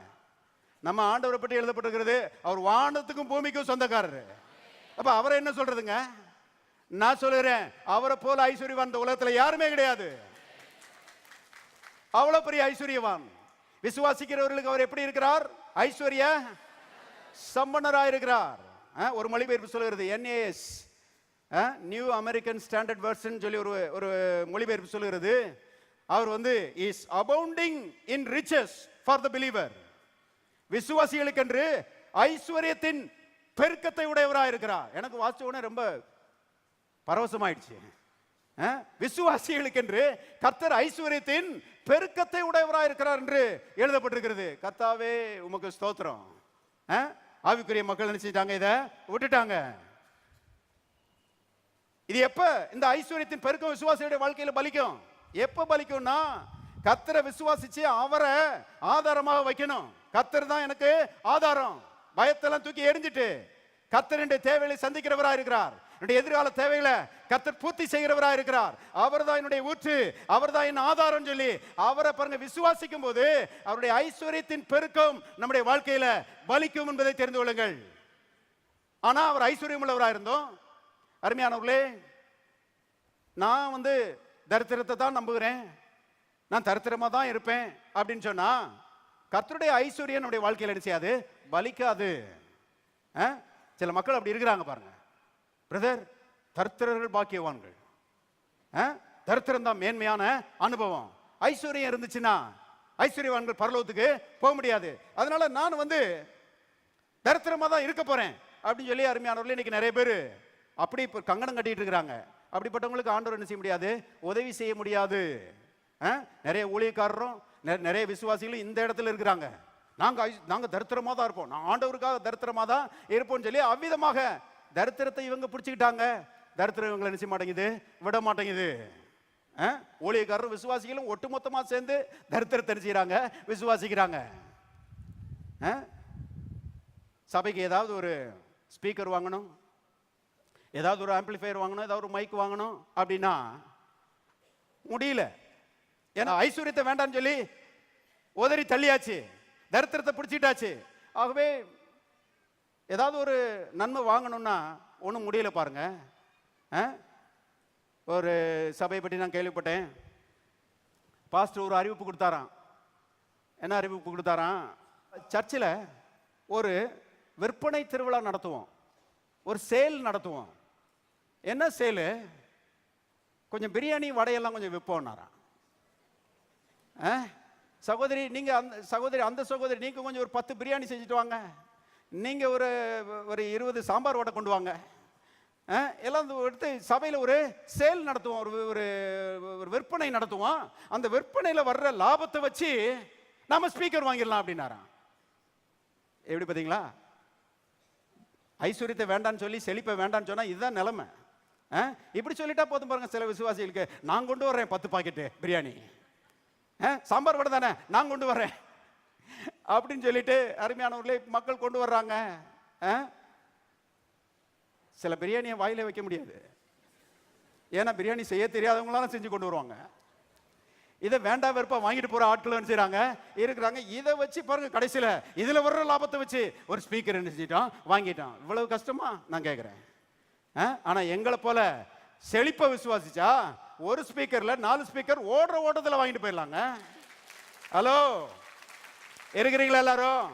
நம்ம ஆண்டவரை பற்றி எழுதப்பட்டிருக்கிறது, அவர் வானத்துக்கும் பூமிக்கும் சொந்தக்காரர். அப்ப அவரை என்ன சொல்றதுங்க? நான் சொல்லுறேன், அவரை போல ஐஸ்வர்யவான் இந்த உலகத்தில் யாருமே கிடையாது. அவ்வளவு பெரிய ஐஸ்வர்யவான். விசுவாசிக்கிறவர்களுக்கு அவர் எப்படி இருக்கிறார்? ஐஸ்வர்ய சம்பன்னராக இருக்கிறார். ஒரு மொழிபெயர்ப்பு சொல்லுகிறது, NAS new American standard version சொல்லி ஒரு மொழிபெயர்ப்பு சொல்லுகிறது, அவர் வந்து is abounding in riches for the believer. விசுவாசிகளுக்கு என்று ஐஸ்வர்யத்தின் பெருக்கத்தை உடையவராக இருக்கிறார். எனக்கு வாசிச்ச உடனே ரொம்ப பரவசமாயிடுச்சு. விசுவாசிகளுக்கு என்று கர்த்தர் ஐஸ்வர்யத்தின் பெருக்கத்தை உடையவராக இருக்கிறார் என்று எழுதப்பட்டிருக்கிறது. கர்த்தாவே உமக்கு ஸ்தோத்திரம். ஆவிக்குரிய மக்கள் நினைச்சிட்டாங்க, இதை விட்டுட்டாங்க. இது எப்ப இந்த ஐஸ்வர்யத்தின் பெருக்கம் விசுவாசியுடைய வாழ்க்கையில பலிக்கும்? எப்ப பலிக்கும்னா, கர்த்தரை விசுவாசிச்சு அவரை ஆதாரமாக வைக்கணும். கர்த்தர் தான் எனக்கு ஆதாரம். பயத்தெல்லாம் தூக்கி எரிஞ்சிட்டு கர்த்தருடைய தேவைகளை சந்திக்கிறவராக இருக்கிறார். என்னுடைய எதிர்கால தேவைகளை கர்த்தர் பூர்த்தி செய்கிறவராக இருக்கிறார். அவர் தான் என்னுடைய ஊற்று, அவர் தான் என் ஆதாரம் சொல்லி அவரை பாருங்க விசுவாசிக்கும் போது அவருடைய ஐஸ்வர்யத்தின் பெருக்கம் நம்முடைய வாழ்க்கையில பலிக்கும் என்பதை தெரிந்து கொள்ளுங்கள். ஆனா அவர் ஐஸ்வர்யம் உள்ளவராக இருந்தோம். அருமையானவர்களே, நான் வந்து தரித்திரத்தை தான் நம்புகிறேன், நான் தரித்திரமா தான் இருப்பேன் அப்படின்னு சொன்னா கர்த்தருடைய ஐஸ்வர்யம் நம்முடைய வாழ்க்கையில் என்ன செய்யாது? பலிக்காது. சில மக்கள் அப்படி இருக்கிறாங்க பாருங்க. பிரதர், தரித்திரர்கள் பாக்கியவான்கள், தரித்திரம் தான் மேன்மையான அனுபவம். ஐஸ்வர்யம் இருந்துச்சுன்னா ஐஸ்வர்யவான்கள் பரலோகத்துக்கு போக முடியாது. அதனால நான் வந்து தரித்திரமா தான் இருக்க போறேன் அப்படின்னு சொல்லி அருமையானவர்களே இன்னைக்கு நிறைய பேர் அப்படி இப்போ கங்கணம் கட்டிட்டு இருக்கிறாங்க. அப்படிப்பட்டவங்களுக்கு ஆண்டவர் என்ன செய்ய முடியாது? உதவி செய்ய முடியாது. நிறைய ஊழியக்காரரும் நிறைய விசுவாசிகளும் இந்த இடத்துல இருக்கிறாங்க. நாங்க தரித்திரமா தான் இருப்போம், நான் ஆண்டவருக்காக தரித்திரமா தான் இருப்போம்னு சொல்லி அவ்விதமாக தரித்திரத்தை இவங்க பிடிச்சிக்கிட்டாங்க. தரித்திரம் இவங்களை என்ன செய்ய மாட்டேங்குது? விட மாட்டேங்குது. ஊழியக்காரரும் விசுவாசிகளும் ஒட்டுமொத்தமா சேர்ந்து தரித்திரத்தை என்ன செய்யறாங்க? விசுவாசிக்கிறாங்க. சபைக்கு ஏதாவது ஒரு ஸ்பீக்கர் வாங்கணும், ஏதாவது ஒரு ஆம்பிளிஃபையர் வாங்கணும், ஏதாவது ஒரு மைக் வாங்கணும் அப்படின்னா முடியல. ஏன்னா ஐஸ்வர்யத்தை வேண்டாம்னு சொல்லி உதறி தள்ளியாச்சு, தரித்திரத்தை பிடிச்சிட்டாச்சு. ஆகவே ஏதாவது ஒரு நன்மை வாங்கணும்னா ஒன்றும் முடியல பாருங்க. ஒரு சபையை பற்றி நான் கேள்விப்பட்டேன். பாஸ்டர் ஒரு அறிவிப்பு கொடுத்தாராம். என்ன அறிவிப்பு கொடுத்தாராம்? சர்ச்சில் ஒரு விற்பனை திருவிழா நடத்துவோம், ஒரு சேல் நடத்துவோம். என்ன சேலு? கொஞ்சம் பிரியாணி வடையெல்லாம் கொஞ்சம் விற்போம்னாராம். சகோதரி நீங்க அந்த சகோதரி நீங்க கொஞ்சம் ஒரு 10 பிரியாணி செஞ்சுட்டு வாங்க, நீங்க ஒரு 20 சாம்பார் வடை கொண்டு வாங்க, எல்லாம் எடுத்து சபையில் ஒரு சேல் நடத்துவோம், ஒரு விற்பனை நடத்துவோம். அந்த விற்பனையில் வர்ற லாபத்தை வச்சு நாம ஸ்பீக்கர் வாங்கிடலாம் அப்படின்னாராம். எப்படி பார்த்தீங்களா? ஐஸ்வர்யத்தை வேண்டான்னு சொல்லி செழிப்பை வேண்டான்னு சொன்னா இதுதான் நிலைமை. இப்படி சொல்லிட்டா போதும் பாருங்க. சில விசுவாசிகளுக்கு நான் கொண்டு வர்றேன் 10 பாக்கெட்டு பிரியாணி, சாம்பார் வடை தானே நான் கொண்டு வரேன் அப்படின்னு சொல்லிட்டு அருமையானவர்களே மக்கள் கொண்டு வர்றாங்க. சில பிரியாணியை வாயில வைக்க முடியாது, ஏன்னா பிரியாணி செய்ய தெரியாதவங்களாம் செஞ்சு கொண்டு வருவாங்க. இதை வேண்டாம் வெறுப்பா வாங்கிட்டு போற ஆட்கள் செய்யறாங்க இருக்கிறாங்க. இதை வச்சு பாருங்க, கடைசியில இதுல வர்ற லாபத்தை வச்சு ஒரு ஸ்பீக்கர் என்ன செஞ்சிட்டோம், வாங்கிட்டோம். இவ்வளவு கஷ்டமா நான் கேட்கிறேன். ஆனா எங்களை போல செழிப்ப விசுவாசிச்சா ஒரு ஸ்பீக்கர்ல 4 ஸ்பீக்கர் ஓடுற ஓட்டத்துல வாங்கிட்டு போயிடலாங்க. ஹலோ, இருக்கிறீங்களா எல்லாரும்?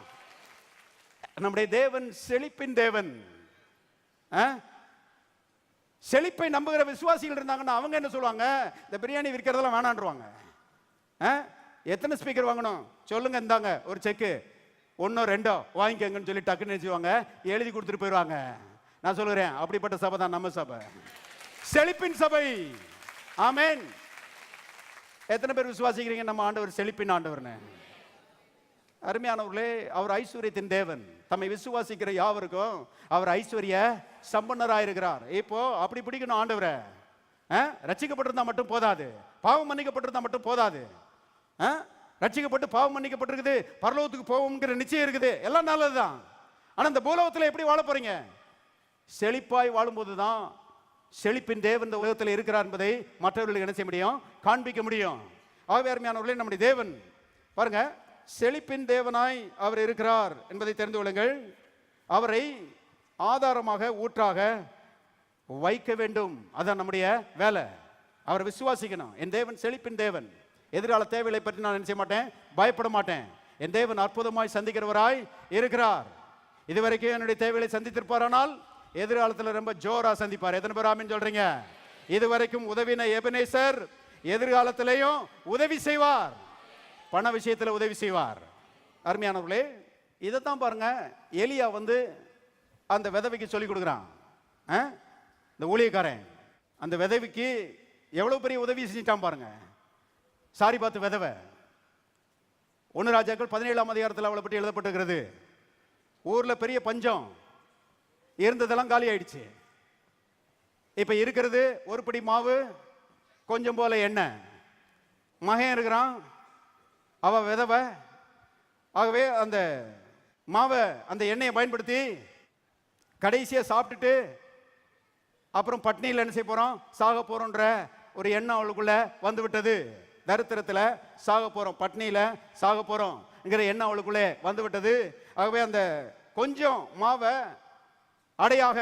நம்முடைய தேவன் செழிப்பின் தேவன். செழிப்பை நம்புகிற விசுவாசிகள் இருந்தாங்கன்னா அவங்க என்ன சொல்லுவாங்க, இந்த பிரியாணி விற்கிறதெல்லாம் வேணான்றுவாங்க. எத்தனை ஸ்பீக்கர் வாங்கணும் சொல்லுங்க, இந்தாங்க ஒரு செக்கு, 1 2 வாங்கிக்கங்கன்னு சொல்லி டக்குன்னு நினைச்சுவாங்க, எழுதி கொடுத்துட்டு போயிடுவாங்க. நான் சொல்லுறேன், அப்படிப்பட்ட சபை தான் நம்ம சபை, செழிப்பின் சபை. ஆமென். எத்தனை பேர் விசுவாசிக்கிறீங்க நம்ம ஆண்டவர் செழிப்பின் ஆண்டவர்னு? அருமையானவர்களே, அவர் ஐஸ்வர்யத்தின் தேவன். தம்மை விசுவாசிக்கிற யாவருக்கும் அவர் ஐஸ்வர்ய சம்பன்னராயிருக்கிறார். இப்போ அப்படி பிடிக்கணும் ஆண்டவரை. ரட்சிக்கப்பட்டிருந்தா மட்டும் போதாது, பாவம் மன்னிக்கப்பட்டிருந்தா மட்டும் போதாது. ரட்சிக்கப்பட்டு பாவம் மன்னிக்கப்பட்டிருக்குது, பரலோகத்துக்கு போவோம்ங்கிற நிச்சயம் இருக்குது, எல்லாம் நல்லதுதான். ஆனா இந்த பூலோகத்தில் எப்படி வாழ போறீங்க? செழிப்பாய் வாழும்போது தான் செழிப்பின் தேவன் இந்த உலகத்தில் இருக்கிறார் என்பதை மற்றவர்களுக்கு என்ன செய்ய முடியும், காண்பிக்க முடியும். ஆகவே அருமையானவர்களே, நம்முடைய தேவன் பாருங்க, செழிப்பின் தேவனாய் அவர் இருக்கிறார் என்பதை தெரிந்து கொள்ளுங்கள். அவரை ஆதாரமாக ஊற்றாக வைக்க வேண்டும், அதான் நம்முடைய வேலை. அவரை விசுவாசிக்கணும். என் தேவன் செழிப்பின் தேவன். எதிர்கால தேவைகளை பற்றி நான் என்ன செய்ய மாட்டேன், பயப்பட மாட்டேன். என் தேவன் அற்புதமாய் சந்திக்கிறவராய் இருக்கிறார். இதுவரைக்கும் என்னுடைய தேவைகளை சந்தித்திருப்பாரானால் எதிர்காலத்தில் ரொம்ப ஜோரா சந்திப்பார். எத்தனை பேர் ஆமென் சொல்றீங்க? இதுவரைக்கும் உதவின எபனேசர் எதிர்காலத்திலேயும் உதவி செய்வார், பண விஷயத்தில் உதவி செய்வார். அருமையானவர்களே, இதைத்தான் பாருங்க, எலியா அந்த விதவைக்கு சொல்லி கொடுக்குறான். இந்த ஊழியக்காரன் அந்த விதவைக்கு எவ்வளவு பெரிய உதவி செஞ்சிட்டான் பாருங்க. சாரி பார்த்து விதவை 1 ராஜாக்கள் 17ஆம் அதிகாரத்தில் அவளை பற்றி எழுதப்பட்டிருக்கிறது. ஊர்ல பெரிய பஞ்சம், இருந்ததெல்லாம் காலி ஆயிடுச்சு. இப்ப இருக்கிறது ஒரு பிடி மாவு, கொஞ்சம் போல எண்ணெய். மகன் இருக்கிறான், அவ விதவை. ஆகவே அந்த மாவை அந்த எண்ணெயை பயன்படுத்தி கடைசியா சாப்பிட்டுட்டு அப்புறம் பட்னியில் என்ன செய்ய போறோம், சாக போறோன்ற ஒரு எண்ணம் அவளுக்குள்ள வந்து விட்டது. தரித்திரத்தில் சாக போறோம், பட்னியில சாக போறோம்ங்கிற எண்ணம் அவளுக்குள்ளே வந்து விட்டது. ஆகவே அந்த கொஞ்சம் மாவை அடையாக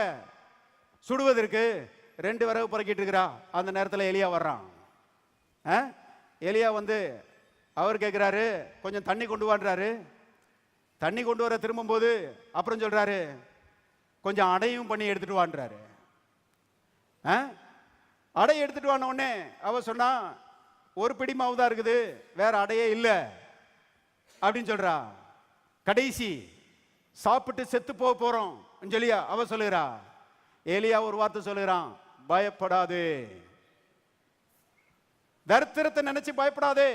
சுடுவதற்கு 2 விறகு பறக்கிட்டு இருக்கிறா. அந்த நேரத்தில் எலியா வர்றான். எலியா அவர் கேட்கிறாரு, கொஞ்சம் தண்ணி கொண்டு வான்றாரு. தண்ணி கொண்டு வர திரும்பும் போது அப்புறம் சொல்றாரு, கொஞ்சம் அடையும் பண்ணி எடுத்துட்டு வான்றாரு. அடை எடுத்துட்டு வான உடனே அவ சொன்னா, ஒரு பிடி மாவு தான் இருக்குது, வேற அடையே இல்லை அப்படின்னு சொல்றா. கடைசி சாப்பிட்டு செத்து போக போறோம் சொல்லியா அவ சொல்லுகிறா. ஏலியா ஒரு வார்த்தை சொல்லுகிறான், பயப்படாதே. தரித்திரத்தை நினைச்சு பயப்படாதே,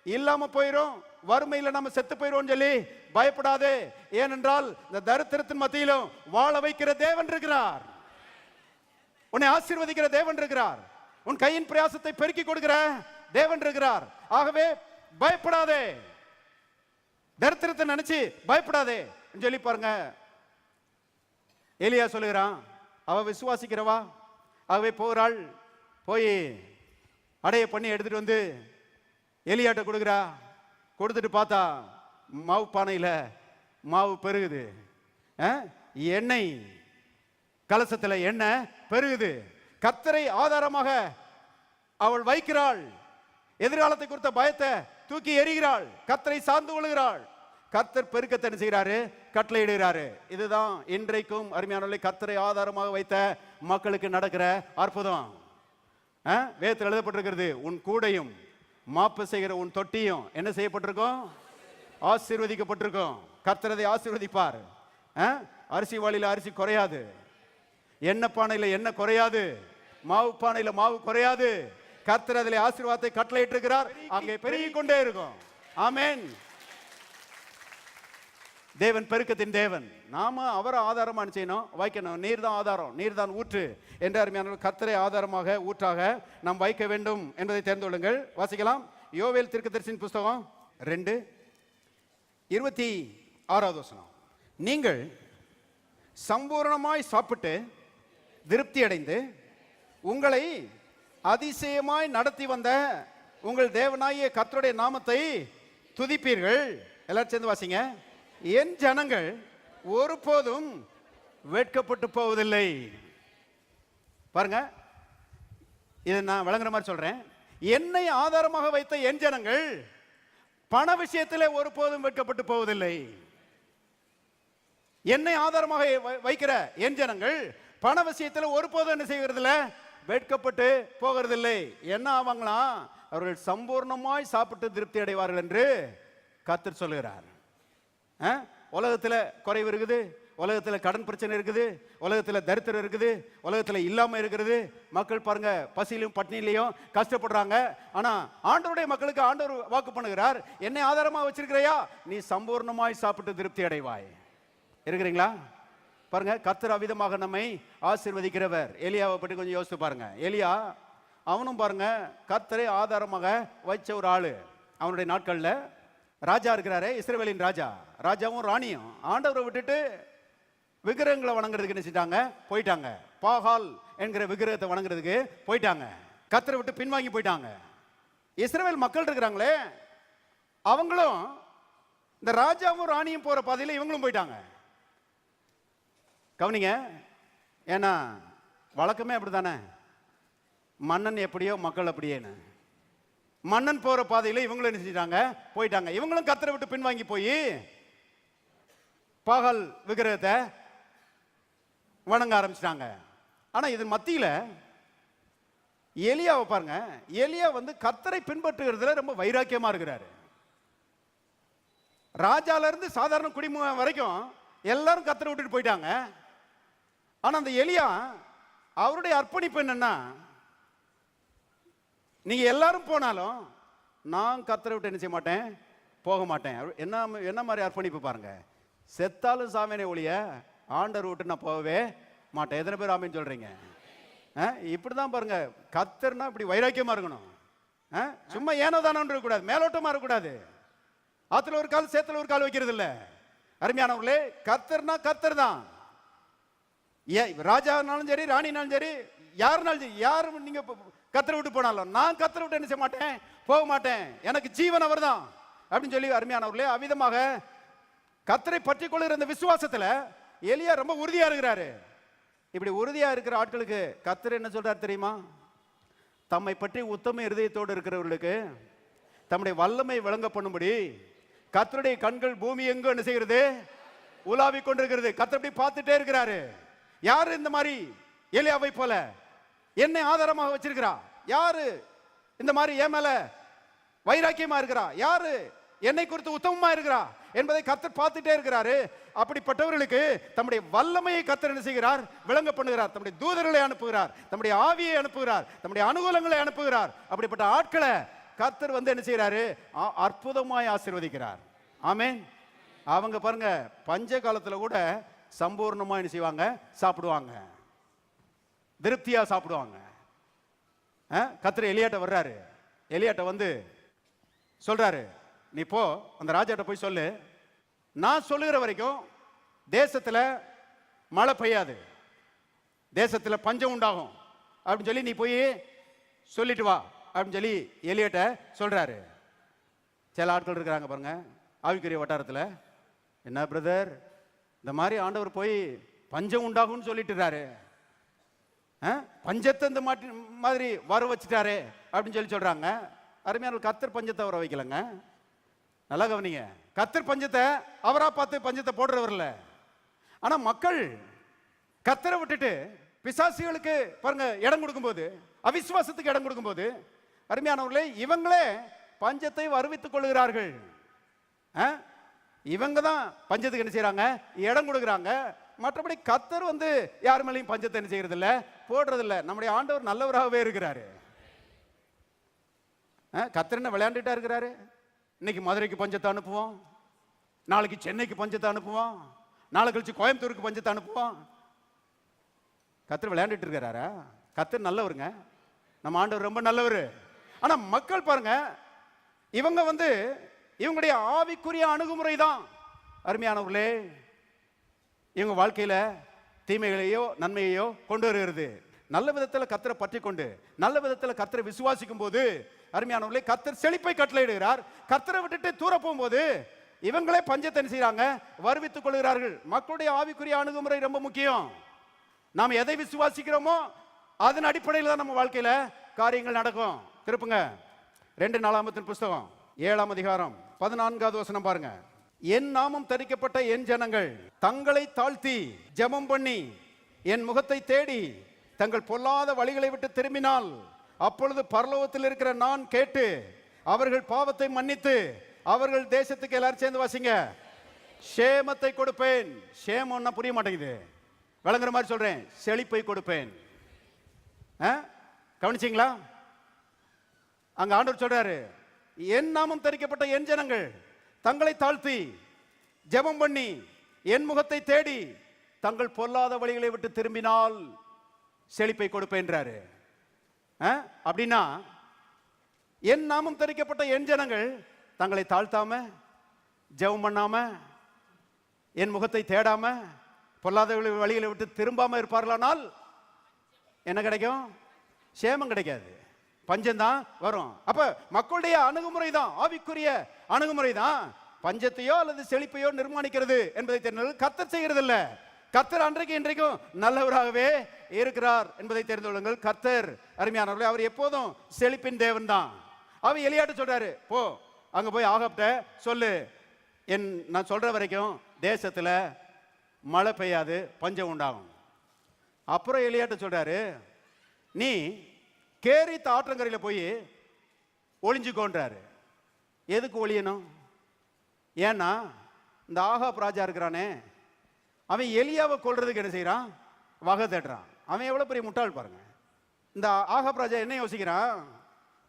இல்லாம போயிரும், வறுமையில நம்ம செத்து போயிரும் சொல்லி பயப்படாதே. ஏனென்றால் இந்த தரித்திரத்தின் மத்தியிலும் வாழ வைக்கிற தேவன் இருக்கிறார், உன்னை ஆசீர்வதிக்கிற தேவன் இருக்கிறார், உன் கையின் பிரயாசத்தை பெருக்கி கொடுக்கிற தேவன் இருக்கிறார். ஆகவே பயப்படாதே, தரித்திரத்தை நினைச்சு பயப்படாதே சொல்லி பாருங்க. எலியா சொல்லுகிறான், அவ விசுவாசிக்கிறவா. ஆகவே போகிறாள், போய் அடைய பண்ணி எடுத்துட்டு எலியாட்ட கொடுக்குறா. கொடுத்துட்டு பார்த்தா மாவு பானையில மாவு பெருகுது, எண்ணெய் கலசத்துல எண்ணெய் பெருகுது. கர்த்தரை ஆதாரமாக அவள் வைக்கிறாள். எதிர்காலத்தை குறித்த பயத்தை தூக்கி எறிகிறாள், கர்த்தரை சார்ந்து கொள்கிறாள். கர்த்தர் பெருக்கத்தை என்ன செய்கிறாரு, கட்டளையிடுகிறாரு. இதுதான் இன்றைக்கும் அருமையானவர்களே கர்த்தரை ஆதாரமாக வைத்த மக்களுக்கு நடக்கிற அற்புதம். வேதத்தில் எழுதப்பட்டிருக்கிறது, உன் கூடையும் மாப்பு செய்கிற உன் தொட்டியும் என்ன செய்யப்பட்டிருக்கும், ஆசீர்வதிக்கப்பட்டிருக்கும். கர்த்தர் அதை ஆசீர்வதிப்பார். அரிசி வாளியில அரிசி குறையாது, எண்ணெய் பானையில எண்ணெய் குறையாது, மாவு பானையில மாவு குறையாது. கர்த்தர் அதிலே ஆசீர்வாதத்தை கட்டளையிட்டு இருக்கிறார், அங்கே பெருகிக் கொண்டே இருக்கும். ஆமென். தேவன் பெருக்கத்தின் தேவன். நாம அவரை ஆதாரமா செய்யணும், வைக்கணும். நீர் தான் ஆதாரம், நீர் தான் ஊற்று என்று அருமையான கர்த்தரை ஆதாரமாக ஊற்றாக நாம் வைக்க வேண்டும் என்பதை தெரிந்து கொள்ளுங்கள். வாசிக்கலாம். யோவேல் தீர்க்கதரிசியின் புஸ்தகம் 2:26 நீங்கள் சம்பூர்ணமாய் சாப்பிட்டு திருப்தி அடைந்து உங்களை அதிசயமாய் நடத்தி வந்த உங்கள் தேவனாகிய கர்த்தருடைய நாமத்தை துதிப்பீர்கள். எல்லாரும் சேர்ந்து வாசிங்க. என் ஜனங்கள் ஒருபோதும் வெட்கப்பட்டு போவதில்லை. பாருங்க, இதை நான் விளங்குற மாதிரி சொல்றேன். என்னை ஆதாரமாக வைத்த என் ஜனங்கள் பண விஷயத்திலே ஒருபோதும் வெட்கப்பட்டு போவதில்லை. என்னை ஆதாரமாக வைக்கிற என் ஜனங்கள் பண விஷயத்தில் ஒருபோதும் என்ன செய்வதில்லை, வெட்கப்பட்டு போகிறதில்லை. என்ன ஆவாங்களாம், அவர்கள் சம்பூர்ணமாய் சாப்பிட்டு திருப்தி அடைவார்கள் என்று கர்த்தர் சொல்லுகிறார். உலகத்தில் குறைவு இருக்குது, உலகத்தில் கடன் பிரச்சனை இருக்குது, உலகத்தில் தரித்திரம் இருக்குது, உலகத்தில் இல்லாமல் இருக்கிறது. மக்கள் பாருங்க பசியிலும் பட்னியிலையும் கஷ்டப்படுறாங்க. ஆனால் ஆண்டவருடைய மக்களுக்கு ஆண்டவர் வாக்கு பண்ணுகிறார், என்னை ஆதாரமாக வச்சிருக்கிறையா, நீ சம்பூர்ணமாய் சாப்பிட்டு திருப்தி அடைவாய். இருக்கிறீங்களா? பாருங்க, கர்த்தர் அவிதமாக நம்மை ஆசீர்வதிக்கிறவர். எலியாவை பற்றி கொஞ்சம் யோசித்து பாருங்க. எலியா அவனும் பாருங்க கர்த்தரை ஆதாரமாக வச்ச ஒரு ஆளு. அவனுடைய நாட்களில் ராஜா இருக்கிறாரே, இஸ்ரவேலின் ராஜா, ராஜாவும் ராணியும் ஆண்டவரை விட்டுட்டு விக்கிரகங்களை வணங்குறதுக்கு என்ன செஞ்சாங்க, போயிட்டாங்க. பாகால் என்கிற விக்கிரகத்தை வணங்குறதுக்கு போயிட்டாங்க. கர்த்தரை விட்டு பின்வாங்கி போயிட்டாங்க. இஸ்ரவேல் மக்கள் இருக்கிறாங்களே, அவங்களும் இந்த ராஜாவும் ராணியும் போற பாதையில் இவங்களும் போயிட்டாங்க. கவனிங்க, ஏன்னா வழக்கமே அப்படித்தானே, மன்னன் எப்படியோ மக்கள் அப்படியேன்னு. மன்னன் போற பாதையில் இவங்களும் என்ன செஞ்சிட்டாங்க, போயிட்டாங்க. இவங்களும் கர்த்தரை விட்டு பின்வாங்கி போய் பாகால் விக்கிரகத்தை வணங்க ஆரம்பிச்சிட்டாங்க. ஆனா இது மத்தியில எலியாவை பாருங்க, எலியா வந்து கர்த்தரை பின்பற்றுகிறதுல ரொம்ப வைராக்கியமா இருக்கிறாரு. ராஜால இருந்து சாதாரண குடிமகன் வரைக்கும் எல்லாரும் கர்த்தரை விட்டுட்டு போயிட்டாங்க. ஆனா அந்த எலியா அவருடைய அர்ப்பணிப்பு என்னன்னா, நீங்க எல்லாரும் போனாலும் நான் கர்த்தரை விட்டு என்ன செய்ய மாட்டேன், போக மாட்டேன். என்ன மாதிரி அர்ப்பணிப்பு பாருங்க. செத்தாலும் சாமியனை ஒழிய ஆண்டவர் விட்டு நான் போகவே மாட்டேன். எத்தனை பேர் ஆமேன்னு சொல்றீங்க? இப்படிதான் பாருங்க, கர்த்தர்னா இப்படி வைராக்கியமா இருக்கணும். சும்மா ஏனோ தானே இருக்கக்கூடாது, மேலோட்டமா இருக்கக்கூடாது. ஆத்துல ஒரு கால் சேத்துல ஒரு கால் வைக்கிறது இல்ல. அருமையானவர்களே, கர்த்தர்னா கர்த்தர் தான். ராஜானாலும் சரி, ராணினாலும் சரி, யாருனாலும் சரி, யாரும் நீங்க கர்த்தரை விட்டு போனாலும் நான் கர்த்தரை விட்டு என்ன செய்ய மாட்டேன், போக மாட்டேன். எனக்கு ஜீவன் அவர் தான் அப்படின்னு சொல்லி அருமையானவர்களே, அவ்விதமாக கர்த்தரை பற்றி கொள்கிற இந்த விசுவாசத்துல எலியா ரொம்ப உறுதியா இருக்கிறாரு. இப்படி உறுதியா இருக்கிற ஆட்களுக்கு கர்த்தர் என்ன சொல்றாரு தெரியுமா? தம்மை பற்றி உத்தம இருதயத்தோடு இருக்கிறவர்களுக்கு தம்முடைய வல்லமை விளங்க பண்ணும்படி கர்த்தருடைய கண்கள் பூமி எங்கு என்ன செய்கிறது, உலாவிக் கொண்டிருக்கிறது. கர்த்தர் அப்படி பார்த்துட்டே இருக்கிறாரு. யாரு இந்த மாதிரி எலியாவை போல என்னை ஆதாரமாக வச்சிருக்கிறா? யாரு இந்த மாதிரி என் மேல வைராக்கியமா இருக்கிறா? யாரு என்னை குறித்து உத்தமமா இருக்கிறா என்பதை கர்த்தர் பார்த்துட்டே இருக்கிறாரு. அப்படிப்பட்டவர்களுக்கு தம்முடைய வல்லமையை கர்த்தர் என்ன செய்கிறார், விளங்க பண்ணுகிறார். தம்முடைய தூதர்களை அனுப்புகிறார், தம்முடைய ஆவியை அனுப்புகிறார், தம்முடைய அனுகூலங்களை அனுப்புகிறார். அப்படிப்பட்ட ஆட்களை கர்த்தர் வந்து என்ன செய்கிறாரு, அற்புதமாய் ஆசீர்வதிக்கிறார். ஆமென். அவங்க பாருங்க பஞ்ச காலத்துல கூட சம்பூர்ணமா என்ன செய்வாங்க, சாப்பிடுவாங்க, திருப்தியா சாப்பிடுவாங்க. கர்த்தர் எலியாட்ட வர்றாரு. எலியாட்ட வந்து சொல்றாரு, நீ போ அந்த ராஜாட்ட போய் சொல்லு, நான் சொல்லுகிற வரைக்கும் தேசத்துல மழை பெய்யாது, தேசத்துல பஞ்சம் உண்டாகும் அப்படின்னு சொல்லி நீ போய் சொல்லிட்டு வா அப்படின்னு சொல்லி எலியாட்ட சொல்றாரு. சில ஆட்கள் இருக்கிறாங்க பாருங்க ஆவிக்குரிய வட்டாரத்துல, என்ன பிரதர் இந்த மாதிரி ஆண்டவர் போய் பஞ்சம் உண்டாகும்னு சொல்லிட்டுறாரு, பஞ்சத்தை இந்த மாதிரி வர வச்சுட்டாரு அப்படின்னு சொல்லி சொல்றாங்க. அருமையான கர்த்தர் பஞ்சத்தை வர வைக்கலங்க. நல்லா கவனிங்க, கர்த்தர் பஞ்சத்தை அவரா பார்த்து பஞ்சத்தை போடுறவர்ல. ஆனா மக்கள் கர்த்தரை விட்டுட்டு பிசாசிகளுக்கு பாருங்க இடம் கொடுக்கும்போது, அவிசுவாசத்துக்கு இடம் கொடுக்கும்போது, அருமையானவர்களே இவங்களே பஞ்சத்தை வருவித்துக் கொள்கிறார்கள். இவங்க தான் பஞ்சத்துக்கு என்ன செய்யறாங்க, இடம் கொடுக்குறாங்க. மற்றபடி கர்த்தர் வந்து யார் மேலேயும் பஞ்சத்தை என்ன செய்யறது இல்ல, போடுறது இல்ல. நம்முடைய ஆண்டவர் நல்லவராகவே இருக்கிறாரு. கர்த்தர் என்ன விளையாண்டுட்டா இருக்கிறாரு? இன்னைக்கு மதுரைக்கு பஞ்சத்தை அனுப்புவோம், நாளைக்கு சென்னைக்கு பஞ்சத்தை அனுப்புவோம், நாளை கழிச்சு கோயம்புத்தூருக்கு பஞ்சத்தை அனுப்புவோம். கர்த்தர் விளையாண்டுட்டு இருக்கிறாரா? கர்த்தர் நல்லவருங்க, நம்ம ஆண்டவர் ரொம்ப நல்லவர். ஆனா மக்கள் பாருங்க இவங்க இவங்களுடைய ஆவிக்குரிய அணுகுமுறை தான் அருமையானவர்களே இவங்க வாழ்க்கையில தீமைகளையோ நன்மையையோ கொண்டு வருகிறது. நல்ல விதத்தில் கர்த்தரை பற்றி கொண்டு நல்ல விதத்தில் கர்த்தரை விசுவாசிக்கும் போது அருமையானவர்களே கர்த்தர் செழிப்பை கட்டளையிடுகிறார். கர்த்தரை விட்டுட்டு தூர போகும்போது இவங்களே பஞ்சத்தை செய்யறாங்க, வருவித்துக் கொள்கிறார்கள். மக்களுடைய ஆவிக்குரிய அணுகுமுறை ரொம்ப முக்கியம். நாம் எதை விசுவாசிக்கிறோமோ அதன் அடிப்படையில் தான் நம்ம வாழ்க்கையில காரியங்கள் நடக்கும். திருப்புங்க 2 நாளாகமத்தின் புஸ்தகம் 7ஆம் அதிகாரம் 14வது வசனம் பாருங்க. என் நாமம் தரிக்கப்பட்ட என் ஜனங்கள் தங்களை தாழ்த்தி ஜெபம் பண்ணி என் முகத்தை தேடி தங்கள் பொல்லாத வழிகளை விட்டு திரும்பினால் அப்பொழுது பரலோகத்தில் இருக்கிற நான் கேட்டு அவர்கள் பாவத்தை மன்னித்து அவர்கள் தேசத்துக்கு எல்லாரும் சேர்ந்து வாசிங்க சேமத்தை கொடுப்பேன். சேமம்னா புரிய மாட்டேங்குது, விளங்குற மாதிரி சொல்றேன். செழிப்பை கொடுப்பேன். கவனிச்சிங்களா? அங்க ஆண்டவர் சொல்றாரு, என் நாமம் தரிக்கப்பட்ட என் ஜனங்கள் தங்களை தாழ்த்தி ஜெபம் பண்ணி என் முகத்தை தேடி தங்கள் பொல்லாத வழிகளை விட்டு திரும்பினால் செழிப்பை கொடுப்பேன்றாரு. அப்படின்னா என் நாமம் தரிக்கப்பட்ட என் ஜனங்கள் தங்களை தாழ்த்தாம ஜெபம் பண்ணாம என் முகத்தை தேடாம பொல்லாத வழிகளை விட்டு திரும்பாம இருப்பார்களானால் என்ன கிடைக்கும்? சேமம் கிடைக்காது, பஞ்சம்தான் வரும். அப்ப மக்களுடைய அணுகுமுறை தான், ஆவிக்குரிய அணுகுமுறை தான் பஞ்சத்தையோ அல்லது செழிப்பையோ நிர்மாணிக்கிறது என்பதை தெரிந்து கர்த்தர் செய்கிறது இல்ல. கர்த்தர் அன்றைக்கு இன்றைக்கும் நல்லவராகவே இருக்கிறார் என்பதை தெரிந்து கொள்ளுங்கள். கர்த்தர் அருமையானவர்களே, அவர் எப்போதும் செழிப்பின் தேவன் தான். அவர் எலியாட்ட சொல்றாரு, போ அங்க போய் ஆகாப்ட சொல்லு, நான் சொல்ற வரைக்கும் தேசத்துல மழை பெய்யாது, பஞ்சம் உண்டாகும். அப்புறம் எலியாட்ட சொல்றாரு, நீ கேரித்த ஆற்றங்கரையில் போய் ஒளிஞ்சுக்கோன்றாரு. எதுக்கு ஒளியணும்? ஏன்னா இந்த ஆகாப் ராஜா இருக்கிறானே, அவன் எலியாவை கொல்றதுக்கு என்ன செய்யறான்? வகை தேடுறான். அவன் எவ்வளவு பெரிய முட்டாள் பாருங்க. இந்த ஆகாப் ராஜா என்ன யோசிக்கிறான்?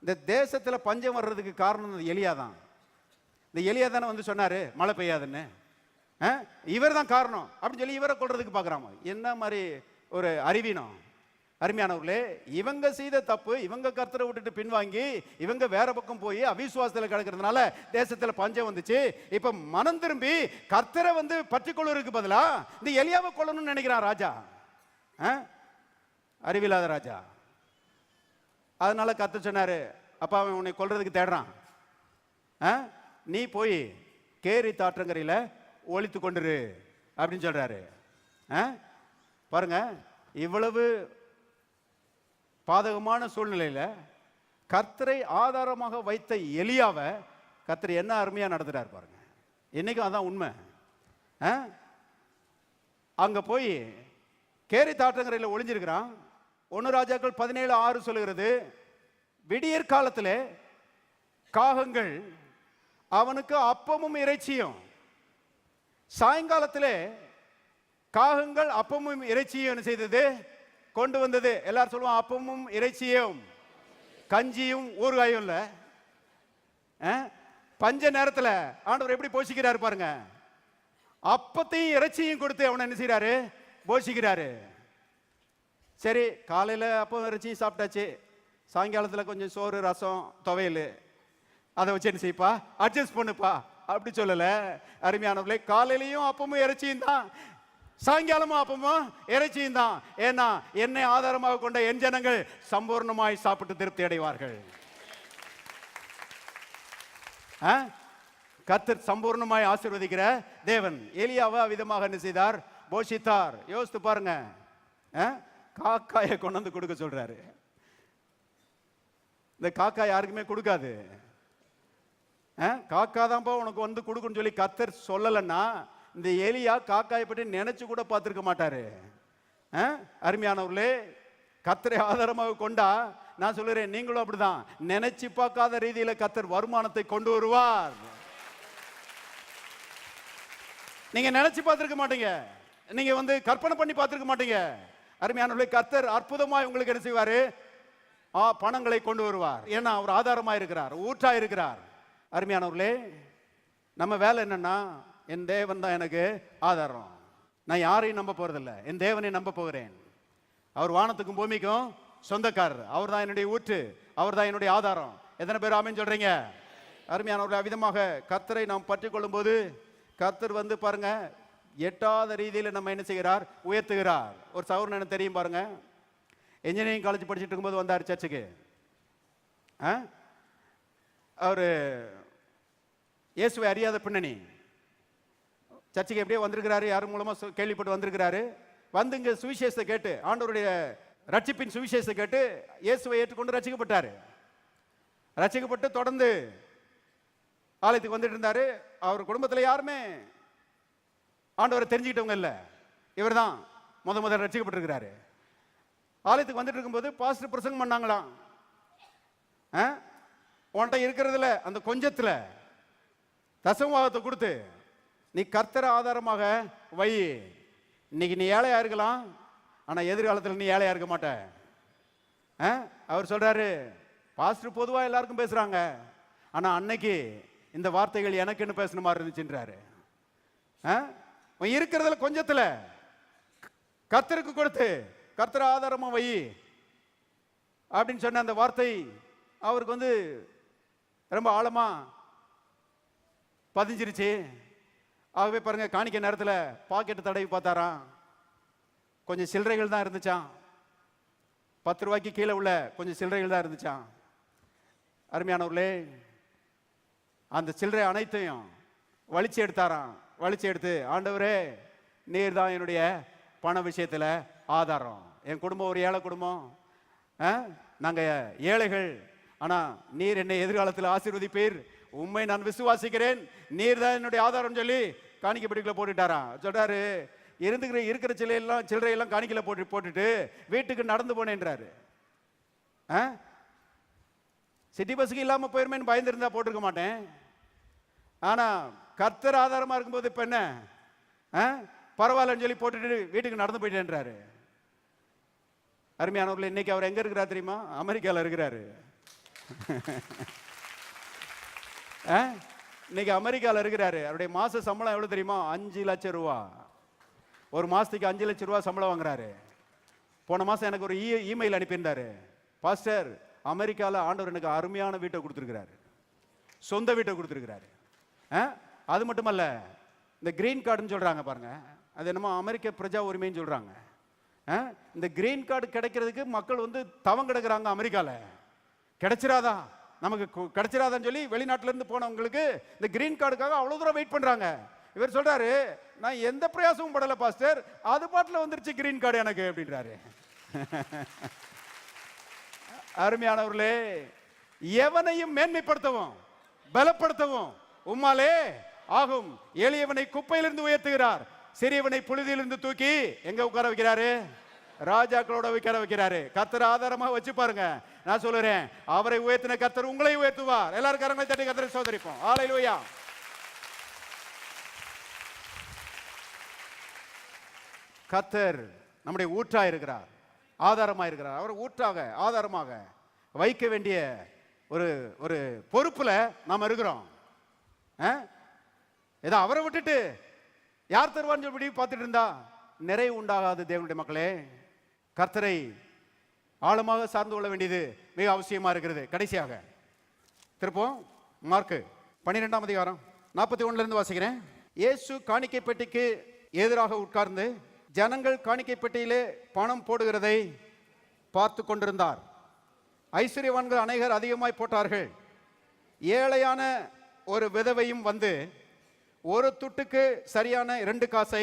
இந்த தேசத்துல பஞ்சம் வர்றதுக்கு காரணம் எலியா தான். இந்த எலியா தானே சொன்னாரு மழை பெய்யாதுன்னு, இவர் தான் காரணம் அப்படின்னு சொல்லி இவரை கொல்றதுக்கு பாக்குறாங்க. என்ன மாதிரி ஒரு அறிவீனம்! அருமையானவர்களே, இவங்க செய்த தப்பு, இவங்க கர்த்தரை விட்டுட்டு பின்வாங்கி இவங்க வேற பக்கம் போய் அவிசுவாசத்தில் கிடக்கிறதுனால தேசத்துல பஞ்சம் வந்துச்சு. இப்ப மனம் திரும்பி கர்த்தரை பற்றி கொள்வதற்கு பதிலா இந்த எலியாவை கொல்லணும்னு நினைக்கிறான் ராஜா, அறிவில்லாத ராஜா. அதனால கர்த்தர் சொன்னாரு, அப்பா அவன் உன்னை கொல்றதுக்கு தேடுறான், நீ போய் கேரி தாற்றங்கரையில ஒளித்து கொண்டுரு அப்படின்னு சொல்றாரு. பாருங்க, இவ்வளவு பாதகமான சூழ்நிலையில கர்த்தரை ஆதாரமாக வைத்த எலியாவை கர்த்தர் என்ன அருமையா நடத்துறாரு பாருங்க. இன்னைக்கும் அதான் உண்மை. அங்க போய் கேரி தாற்றங்கரையில் ஒளிஞ்சிருக்கிறான். 1 ராஜாக்கள் 17:6 சொல்லுகிறது, விடியற் காலத்திலே காகங்கள் அவனுக்கு அப்பமும் இறைச்சியும், சாயங்காலத்திலே காகங்கள் அப்பமும் இறைச்சியும் என்ன செய்தது? கொண்டு வந்தது. எல்லாரும் சொல்லுவாங்க, அப்பமும் இறைச்சியும் கஞ்சியும் ஊறுகாயும் இல்ல. பஞ்ச நேரத்தில் ஆண்டவர் எப்படி போஷிக்கிறாரு பாருங்க. அப்பத்தையும் இறைச்சியும் கொடுத்து அவனை என்ன செய்யறாரு? போஷிக்கிறாரு. சரி, காலையில அப்பம் இறைச்சியும் சாப்பிட்டாச்சு, சாயங்காலத்தில் கொஞ்சம் சோறு ரசம் துவையல் அதை வச்சு என்ன செய்ப்பா, அட்ஜஸ்ட் பண்ணுப்பா அப்படி சொல்லல. அருமையானவர்களே, காலையிலையும் அப்பமும் இறைச்சியும் தான், சாயங்காலமும் அப்பமும் இறைச்சியும் தான். ஏன்னா என்னை ஆதாரமாக கொண்ட என் ஜனங்கள் சம்பூர்ணமாய் சாப்பிட்டு திருப்தி அடைவார்கள். கர்த்தர் சம்பூர்ணமாய் ஆசீர்வதிக்கிற தேவன். எலியாவை விதமாக என்ன செய்தார்? போஷித்தார். யோசித்து பாருங்க, காக்காயை கொண்டு வந்து கொடுக்க சொல்றாரு. இந்த காக்கா யாருக்குமே கொடுக்காது. காக்கா தான்ப்பா உனக்கு கொடுக்குன்னு சொல்லி கர்த்தர் சொல்லலைன்னா இந்த எலியா காக்காயை பற்றி நினைச்சு கூட பார்த்திருக்க மாட்டாரு. அருமையானவர்களே, கர்த்தரை ஆதாரமாக கொண்டா நான் சொல்லுறேன், நீங்களும் அப்படிதான். நினைச்சு பார்க்காத ரீதியில கர்த்தர் வருமானத்தை கொண்டு வருவார். நீங்க நினைச்சு பார்த்திருக்க மாட்டீங்க, நீங்க கற்பனை பண்ணி பார்த்திருக்க மாட்டீங்க. அருமையானவர்களே, கர்த்தர் அற்புதமாய் உங்களுக்கு என்ன செய்வாரு? பணங்களை கொண்டு வருவார். ஏன்னா அவர் ஆதாரமா இருக்கிறார், ஊற்றா இருக்கிறார். அருமையானவர்களே, நம்ம வேலை என்னன்னா, என் தேவன் தான் எனக்கு ஆதாரம், நான் யாரையும் நம்ப போறதில்லை, என் தேவனை நம்ப போகிறேன். அவர் வானத்துக்கும் பூமிக்கும் சொந்தக்காரர், அவர் தான் என்னுடைய ஊற்று, அவர் தான் என்னுடைய ஆதாரம். எத்தனை பேர் ஆமென் சொல்றீங்க? அருமையானவர்கள், அவ்விதமாக கர்த்தரை நாம் பற்றி கொள்ளும்போது கர்த்தர் வந்து பாருங்க எட்டாத ரீதியில் நம்ம என்ன செய்கிறார், உயர்த்துகிறார். ஒரு சகோதரன் எனக்கு தெரியும் பாருங்க, இன்ஜினியரிங் காலேஜ் படிச்சுட்டு இருக்கும்போது வந்தார் சர்ச்சுக்கு. அவர் இயேசுவை அறியாத பின்னணி, சர்ச்சுக்கு எப்படியே வந்திருக்கிறாரு, யார் மூலமா கேள்விப்பட்டு வந்திருக்கிறாரு. வந்து இங்க சுவிசேஷத்தை கேட்டு, ஆண்டவருடைய ரட்சிப்பின் சுவிசேஷத்தை கேட்டு இயேசுவை ஏற்றுக்கொண்டு ரட்சிக்கப்பட்டார். ரட்சிக்கப்பட்டு தொடர்ந்து ஆலயத்துக்கு வந்துட்டு இருந்தாரு. அவர் குடும்பத்தில் யாருமே ஆண்டவரை தெரிஞ்சுக்கிட்டவங்க இல்லை, இவர் தான் முதல் ரட்சிக்கப்பட்டிருக்கிறாரு. ஆலயத்துக்கு வந்துட்டு இருக்கும்போது பாஸ்டர் பிரசங்கம் பண்ணாங்களாம், உன்கிட்ட இருக்கிறதுல அந்த கொஞ்சத்துல தசமபாகத்தை கொடுத்து நீ கர்த்தரை ஆதாரமாக வை. இன்னைக்கு நீ ஏழையா இருக்கலாம், ஆனா எதிர்காலத்தில் நீ ஏழையா இருக்க மாட்ட. அவர் சொல்றாரு, பாஸ்டர் பொதுவா எல்லாருக்கும் பேசுறாங்க, ஆனா அன்னைக்கு இந்த வார்த்தைகள் எனக்குன்னு பேசின மாதிரி இருந்துச்சுன்றாரு. இருக்கிறதுல கொஞ்சத்துல கர்த்தருக்கு கொடுத்து கர்த்தரை ஆதாரமா வை அப்படின்னு சொன்ன அந்த வார்த்தை அவருக்கு வந்து ரொம்ப ஆழமா பதிஞ்சிருச்சு. ஆகவே பாருங்க, காணிக்க நேரத்தில் பாக்கெட்டு தடவி பார்த்தாராம், கொஞ்சம் சில்லறைகள் தான் இருந்துச்சான். 10 ரூபாய்க்கு கீழே உள்ள கொஞ்சம் சில்லறைகள் தான் இருந்துச்சான். அருமையானவர்களே, அந்த சில்லறை அனைத்தையும் வலிச்சு எடுத்தாராம். வலிச்சு எடுத்து, ஆண்டவரே நீர் தான் என்னுடைய பண விஷயத்துல ஆதாரம். என் குடும்பம் ஒரு ஏழை குடும்பம், நாங்க ஏழைகள், ஆனா நீர் என்னை எதிர்காலத்தில் ஆசீர்வதிப்பீர், உண்மை நான் விசுவாசிக்கிறேன், நீர் தான் என்னுடைய ஆதாரம் சொல்லி காணிக்கை பெட்டிக்குள்ள போட்டுட்டாராம். சொல்றாரு, இருக்கிற சில்லறையெல்லாம் காணிக்கையில போட்டுட்டு வீட்டுக்கு நடந்து போனேன்றாரு. சிட்டி பஸ்ஸுக்கு இல்லாம போயிருமேன்னு பயந்துருந்தா போட்டிருக்க மாட்டேன். ஆனா கர்த்தர் ஆதாரமா இருக்கும்போது இப்ப என்ன, பரவாயில்லன்னு சொல்லி போட்டுட்டு வீட்டுக்கு நடந்து போயிட்டேன்றாரு. அருமையானவர்கள், இன்னைக்கு அவர் எங்க இருக்கிறார் தெரியுமா? அமெரிக்காவில் இருக்கிறாரு. இன்னைக்கு அமெரிக்காவில் இருக்கிறாரு. அவருடைய மாச சம்பளம் எவ்வளவு தெரியுமா? 5 லட்சம் ரூபா. ஒரு மாசத்துக்கு 5 லட்சம் ரூபா சம்பளம் வாங்குறாரு. போன மாசம் எனக்கு ஒரு இமெயில் அனுப்பியிருந்தாரு, பாஸ்டர் அமெரிக்காவில் ஆண்டவர் எனக்கு அருமையான வீட்டை கொடுத்துருக்கிறாரு, சொந்த வீட்டை கொடுத்துருக்கிறாரு. அது மட்டுமல்ல, இந்த கிரீன் கார்டுன்னு சொல்றாங்க பாருங்க, அது என்னமோ அமெரிக்க பிரஜா உரிமைன்னு சொல்றாங்க. இந்த கிரீன் கார்டு கிடைக்கிறதுக்கு மக்கள் வந்து தவம் கிடக்குறாங்க அமெரிக்கால. கிடைச்சிராதா, நமக்கு கிடைச்சிராதான்னு சொல்லி வெளிநாட்டில இருந்து போனவங்களுக்கு இந்த கிரீன் கார்டுக்காக அவ்வளவு தூரம் வெயிட் பண்றாங்க. இவர் சொல்றாரு, நான் எந்த பிரயாசமும் படல பாஸ்டர், அது பாட்டுல வந்துருச்சு கிரீன் கார்டு எனக்கு அப்படின்றாரு. அருமையானவர்களே, எவனையும் மேன்மைப்படுத்தவும் பலப்படுத்தவும் உம்மாலே ஆகும். எளியவனை குப்பையிலிருந்து உயர்த்துகிறார், சிறியவனை புழுதியிலிருந்து தூக்கி எங்க உட்கார வைக்கிறாரு? ராஜாக்களோட உட்கார வைக்கிறாரு. கர்த்தர் ஆதாரமா வச்சு பாருங்க. நான் சொல்லுறேன், அவரை உயர்த்தின கர்த்தர் உங்களை உயர்த்துவார். எல்லாரும் கரங்களை தட்டி கர்த்தரை சோதரிப்போம். ஹல்லேலூயா. கர்த்தர் நம்முடைய ஊற்றா இருக்கிறார், ஆதாரமா இருக்கிறார். அவர் ஊற்றாக ஆதாரமாக வைக்க வேண்டிய ஒரு ஒரு பொறுப்புல நாம இருக்கிறோம். ஏதோ அவரை விட்டுட்டு யார் தருவான்னு சொல்லி பார்த்துட்டு இருந்தா நிறைவு உண்டாகாது. தேவனுடைய மக்களே, கர்த்தரை ஆழமாக சார்ந்து கொள்ள வேண்டியது மிக அவசியமா இருக்கிறது. கடைசியாக திருப்போம் மார்க்கு 12ஆம் அதிகாரம் 41 இருந்து வாசிக்கிறேன். இயேசு காணிக்கை பெட்டிக்கு எதிராக உட்கார்ந்து ஜனங்கள் காணிக்கை பெட்டியிலே பணம் போடுகிறதை பார்த்து கொண்டிருந்தார். ஐஸ்வர்யவான்கள் அநேகர் அதிகமாய் போட்டார்கள். ஏழையான ஒரு விதவையும் வந்து ஒரு துட்டுக்கு சரியான 2 காசை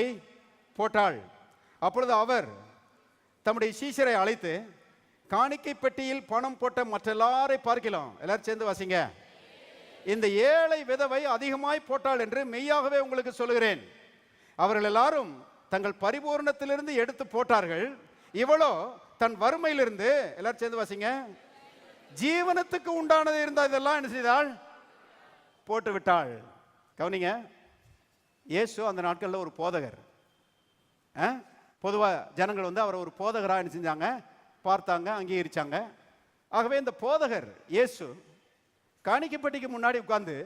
போட்டாள். அப்பொழுது அவர் தம்முடைய சீஷரை அழைத்து, காணிக்கை பெட்டியில் பணம் போட்ட மற்ற எல்லாரை பார்க்கலாம், எல்லாரும் சேர்ந்து வாசிங்க, இந்த ஏழை விதவை அதிகமாய் போட்டாள் என்று மெய்யாகவே உங்களுக்கு சொல்லுகிறேன். அவர்கள் எல்லாரும் தங்கள் பரிபூர்ணத்திலிருந்து எடுத்து போட்டார்கள், இவளோ தன் வறுமையிலிருந்து, எல்லாரும் சேர்ந்து வாசிங்க, ஜீவனத்துக்கு உண்டானது இருந்தா இதெல்லாம் என்ன செய்தாள்? போட்டு விட்டாள். கவனிங்க, இயேசு அந்த நாட்களில் ஒரு போதகர். பொதுவாக ஜனங்கள் வந்து அவரை ஒரு போதகராக என்ன செஞ்சாங்க? பார்த்தாங்க, அங்கீகரிச்சாங்க. ஆகவே இந்த போதகர் இயேசு காணிக்கை பெட்டிக்கு முன்னாடி உட்கார்ந்து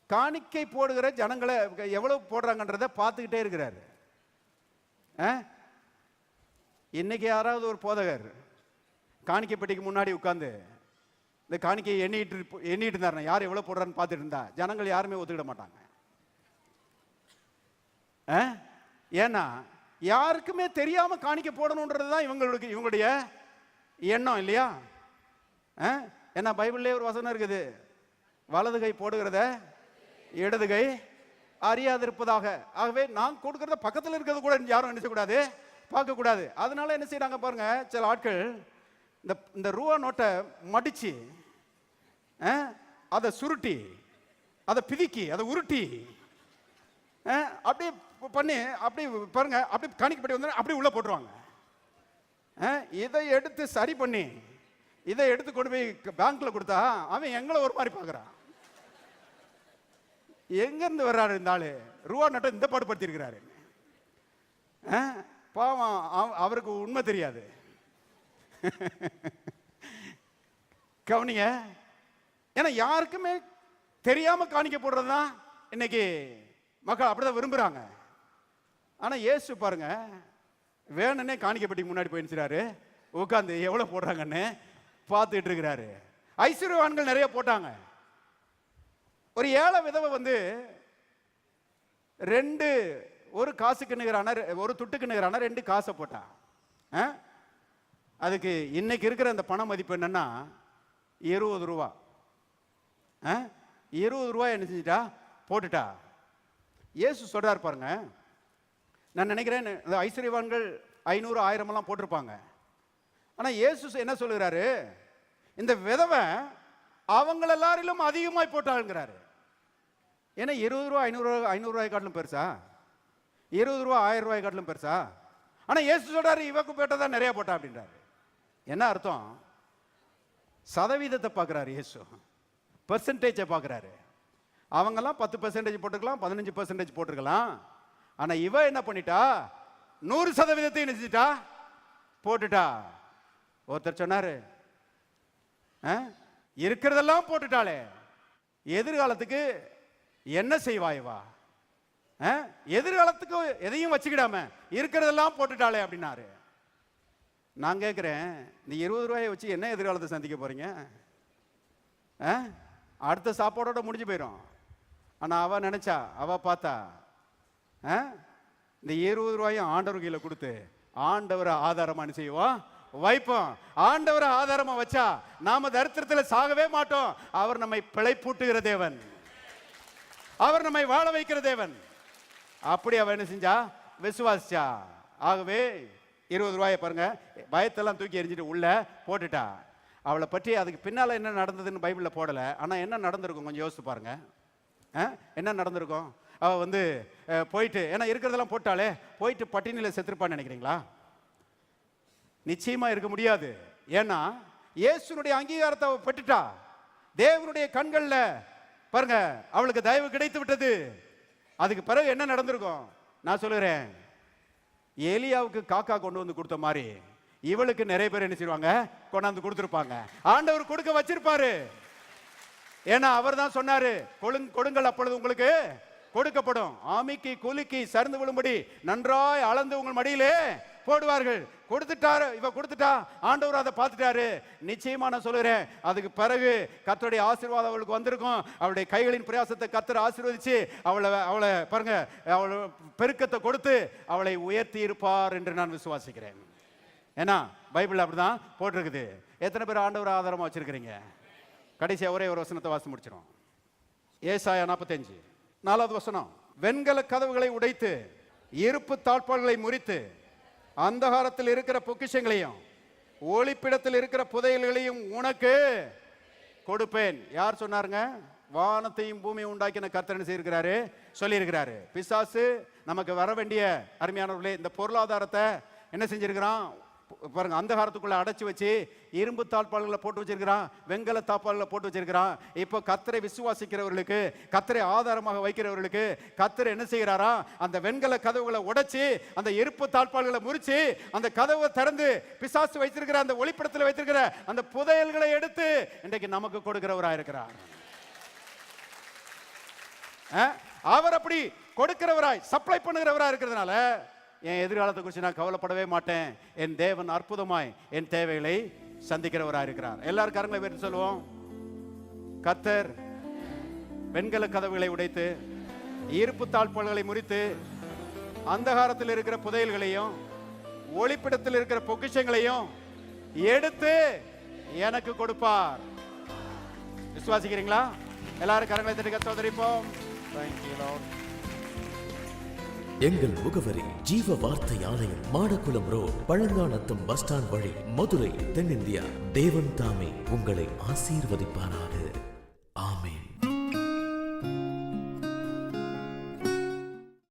காணிக்கை போடுகிற ஜனங்களை எவ்வளவு போடுறாங்கன்றத பார்த்துக்கிட்டே இருக்கிறாரு. இன்னைக்கு யாராவது ஒரு போதகர் காணிக்கை பெட்டிக்கு முன்னாடி உட்கார்ந்து இந்த காணிக்கையை எண்ணிட்டு இருந்தாருன்னா யார் எவ்வளோ போடுறான்னு பார்த்துட்டு இருந்தா ஜனங்கள் யாருமே ஒத்துக்கிட மாட்டாங்க. ஏன்னா யாருக்குமே தெரியாம காணிக்கை போடணுன்றது தான் இவங்களுடைய எண்ணம் இல்லையா? ஏன்னா பைபிள்லேயே ஒரு வசனம் இருக்குது, வலது கை போடுகிறத இடது கை அறியாதிருப்பதாக. ஆகவே நான் கொடுக்கறத பக்கத்தில் இருக்கிறது கூட யாரும் என்ன செய்யக்கூடாது, பார்க்கக்கூடாது. அதனால என்ன செய்யறாங்க பாருங்க, சில ஆட்கள் இந்த ரூபா நோட்டை மடிச்சு அதை சுருட்டி அதை பிதுக்கி அதை உருட்டி அப்படியே பண்ணி அப்படி பாருங்க, அப்படி காணிக்கப்பட்டு வந்து அப்படி உள்ள போட்டுருவாங்க. இதை எடுத்து சரி பண்ணி இதை எடுத்து கொண்டு போய் பேங்க்ல கொடுத்தா அவன் எங்களை ஒரு மாதிரி பார்க்கறான். எங்க இருந்து வர்றாரு இந்த ஆளு, ரூபா நோட்டை இந்த பாடுபடுத்தி இருக்கிறாரு. பாவம், அவருக்கு உண்மை தெரியாது. கவனிங்க, ஏன்னா யாருக்குமே தெரியாம காணிக்க போடுறதுதான் இன்னைக்கு மக்கள் அப்படிதான் விரும்புறாங்க. ஆனா இயேசு பாருங்க, வேணுன்னே காணிக்கப்பட்டிக்கு முன்னாடி போய் நிற்கிறாரு, உட்காந்து எவ்வளவு போடுறாங்கன்னு பார்த்துட்டு இருக்கிறாரு. ஐஸ்வர்யவான்கள் நிறைய போட்டாங்க. ஒரு ஏழை விதவை வந்து ஒரு காசுக்கு நிகரான ஒரு துட்டுக்கு நிகரான 2 காசை போட்டா. அதுக்கு இன்னைக்கு இருக்கிற அந்த பண மதிப்பு என்னன்னா 20 ரூபா. 20 ரூபாய் என்ன செஞ்சிட்டா, போட்டுட்டா. இயேசு சொல்றாரு பாருங்க, நான் நினைக்கிறேன் இந்த ஐஸ்வர்யவான்கள் 500 1000 எல்லாம் போட்டிருப்பாங்க. ஆனா இயேசு என்ன சொல்லுகிறாரு, இந்த விதவை அவங்க எல்லாரிலும் அதிகமாய் போட்டாளுங்கிறாரு. ஏன்னா 20 ரூபா 500 ரூபாய் காட்டிலும் பெருசா, 20 ரூபா 1000 ரூபாய் காட்டிலும் பெருசா? ஆனா இயேசு சொல்றாரு இவக்கு போட்டதான் நிறைய போட்டா அப்படின்றாரு. என்ன அர்த்தம்? சதவீதத்தை பார்க்கிறாரு இயேசு, பெர்சன்டேஜை பார்க்கிறாரு. அவங்கெல்லாம் 10% போட்டுக்கலாம், 15% போட்டுருக்கலாம். ஆனா இவ என்ன பண்ணிட்டா, 100% என்ன செஞ்சிட்டா, போட்டுட்டா. ஒருத்தர் சொன்னாரு, இருக்கிறதெல்லாம் போட்டுட்டாளே, எதிர்காலத்துக்கு என்ன செய்வாய்வா? எதிர்காலத்துக்கு எதையும் வச்சுக்கிடாம இருக்கிறதெல்லாம் போட்டுட்டாளே அப்படின்னாரு. நான் கேட்கிறேன், இந்த 20 ரூபாயை வச்சு என்ன எதிர்காலத்தை சந்திக்க போறீங்க? அடுத்த சாப்பாடோட முடிஞ்சு போயிடும். ஆனா அவ நினைச்சா, அவ பார்த்தா இந்த 20 ரூபாயும் ஆண்டவர் கையில கொடுத்து ஆண்டவரை ஆதாரமா செய்வோம் வைப்போம். ஆண்டவரை ஆதாரமா வச்சா நாம தரித்திரத்தில் சாகவே மாட்டோம். அவர் நம்மை பிழைப்பூட்டுகிற தேவன், அவர் நம்மை வாழ வைக்கிற தேவன். அப்படி அவ என்ன செஞ்சா, விசுவாசிச்சா. ஆகவே 20 ரூபாயை பாருங்க, பயத்தெல்லாம் தூக்கி எறிஞ்சிட்டு உள்ள போட்டுட்டா. அவளை பற்றி அதுக்கு பின்னால என்ன நடந்ததுன்னு பைபிள்ல போடல. ஆனா என்ன நடந்திருக்கும் கொஞ்சம் யோசிச்சு பாருங்க. என்ன நடந்திருக்கும்? அவ வந்து போயிட்டு, ஏன்னா இருக்கிறதெல்லாம் போட்டாலே, போயிட்டு பட்டினியில செத்துருப்பான்னு நினைக்கிறீங்களா? நிச்சயமா இருக்க முடியாது. ஏன்னா இயேசுனுடைய அங்கீகாரத்தை அவ பெற்றுட்டா. தேவனுடைய கண்கள்ல பாருங்க அவளுக்கு தயவு கிடைத்து விட்டது. அதுக்கு பிறகு என்ன நடந்திருக்கும் நான் சொல்லுறேன். ஏலியாவுக்கு காக்கா கொண்டு வந்து கொடுத்த மாதிரி இவளுக்கு நிறைய பேர் என்ன செய்வாங்க, கொண்டாந்து கொடுத்துருப்பாங்க. ஆண்டவர் கொடுக்க வச்சிருப்பாரு. ஏன்னா அவர் தான் சொன்னாரு, கொடுங்கள் அப்பொழுது உங்களுக்கு கொடுக்கப்படும், ஆமிக்கு குலுக்கி சரிந்து விழும்படி நன்றாய் அளந்து உங்கள் மடியிலே போடுவார்கள். கொடுத்துட்டாரு, இவ கொடுத்துட்டா, ஆண்டவர் அதை பார்த்துட்டாரு. நிச்சயமா நான் சொல்லுறேன், அதுக்கு பிறகு கர்த்தருடைய ஆசீர்வாதம் அவளுக்கு வந்திருக்கும். அவளுடைய கைகளின் பிரயாசத்தை கர்த்தர் ஆசீர்வதிச்சு அவளை பாருங்க, அவளை பெருக்கத்தை கொடுத்து அவளை உயர்த்தி இருப்பார் என்று நான் விசுவாசிக்கிறேன். ஏன்னா பைபிள் அப்படிதான் போட்டிருக்குது. எத்தனை பேர் ஆண்டவர் ஆதாரமா வச்சிருக்கிறீங்க? கடைசியா ஒரே ஒரு வசனத்தை வாசி முடிச்சிடும். ஏசாயா 45 4வது வசனம், வெண்கல கதவுகளை உடைத்து இருப்பு தாழ்பால்களை முறித்து அந்தகாரத்தில் இருக்கிற பொக்கிஷங்களையும் ஒளிப்பிடத்தில் இருக்கிற புதையல்களையும் உனக்கு கொடுப்பேன். யார் சொன்னாருங்க? வானத்தையும் பூமியை உண்டாக்கின கர்த்தர் என்ன செய்திருக்கிறாரு, சொல்லியிருக்கிறாரு. பிசாசு நமக்கு வர வேண்டிய அருமையானவர்களே இந்த பொருளாதாரத்தை என்ன செஞ்சிருக்கிறான் பாருங்க, அந்தகாரத்துக்குள்ள அடைச்சு வச்சு இரும்பு தாழ்பால்களை போட்டு வச்சிருக்கிறான், வெண்கல தாழ்பால்களை போட்டு வச்சிருக்கிறான். இப்போ கர்த்தரை விசுவாசிக்கிறவர்களுக்கு, கர்த்தரை ஆதாரமாக வைக்கிறவர்களுக்கு கர்த்தர் என்ன செய்கிறாரா, அந்த வெண்கல கதவுகளை உடைச்சு அந்த இருப்பு தாழ்பால்களை முறிச்சு அந்த கதவை திறந்து பிசாசு வைத்திருக்கிற அந்த ஒளிப்படத்தில் வைத்திருக்கிற அந்த புதையல்களை எடுத்து இன்றைக்கு நமக்கு கொடுக்கிறவராக இருக்கிறார். அவர் அப்படி கொடுக்கிறவராய் சப்ளை பண்ணுகிறவராக இருக்கிறதுனால என் எதிர்காலத்தை குறித்து நான் கவலைப்படவே மாட்டேன். என் தேவன் அற்புதமாய் என் தேவைகளை சந்திக்கிறவராக இருக்கிறார். எல்லாரும் கரங்களை வேறு சொல்லுவோம். கர்த்தர் வெண்கல கதவுகளை உடைத்து, இருப்பு தாழ்பாள்களை முறித்து, அந்தகாரத்தில் இருக்கிற புதையல்களையும் ஒளிப்பிடத்தில் இருக்கிற பொக்கிஷங்களையும் எடுத்து எனக்கு கொடுப்பார். விசுவாசிக்கிறீங்களா? எல்லாரும் கரங்களை தட்டி கர்த்தரிப்போம். Thank you, Lord. எங்கள் முகவரி ஜீவ வார்த்தை ஆலயம், Madakkulam road, Palanganatham bus stand வழி, மதுரை, தென்னிந்தியா. தேவன் தாமே உங்களை ஆசீர்வதிப்பாராக. ஆமென்.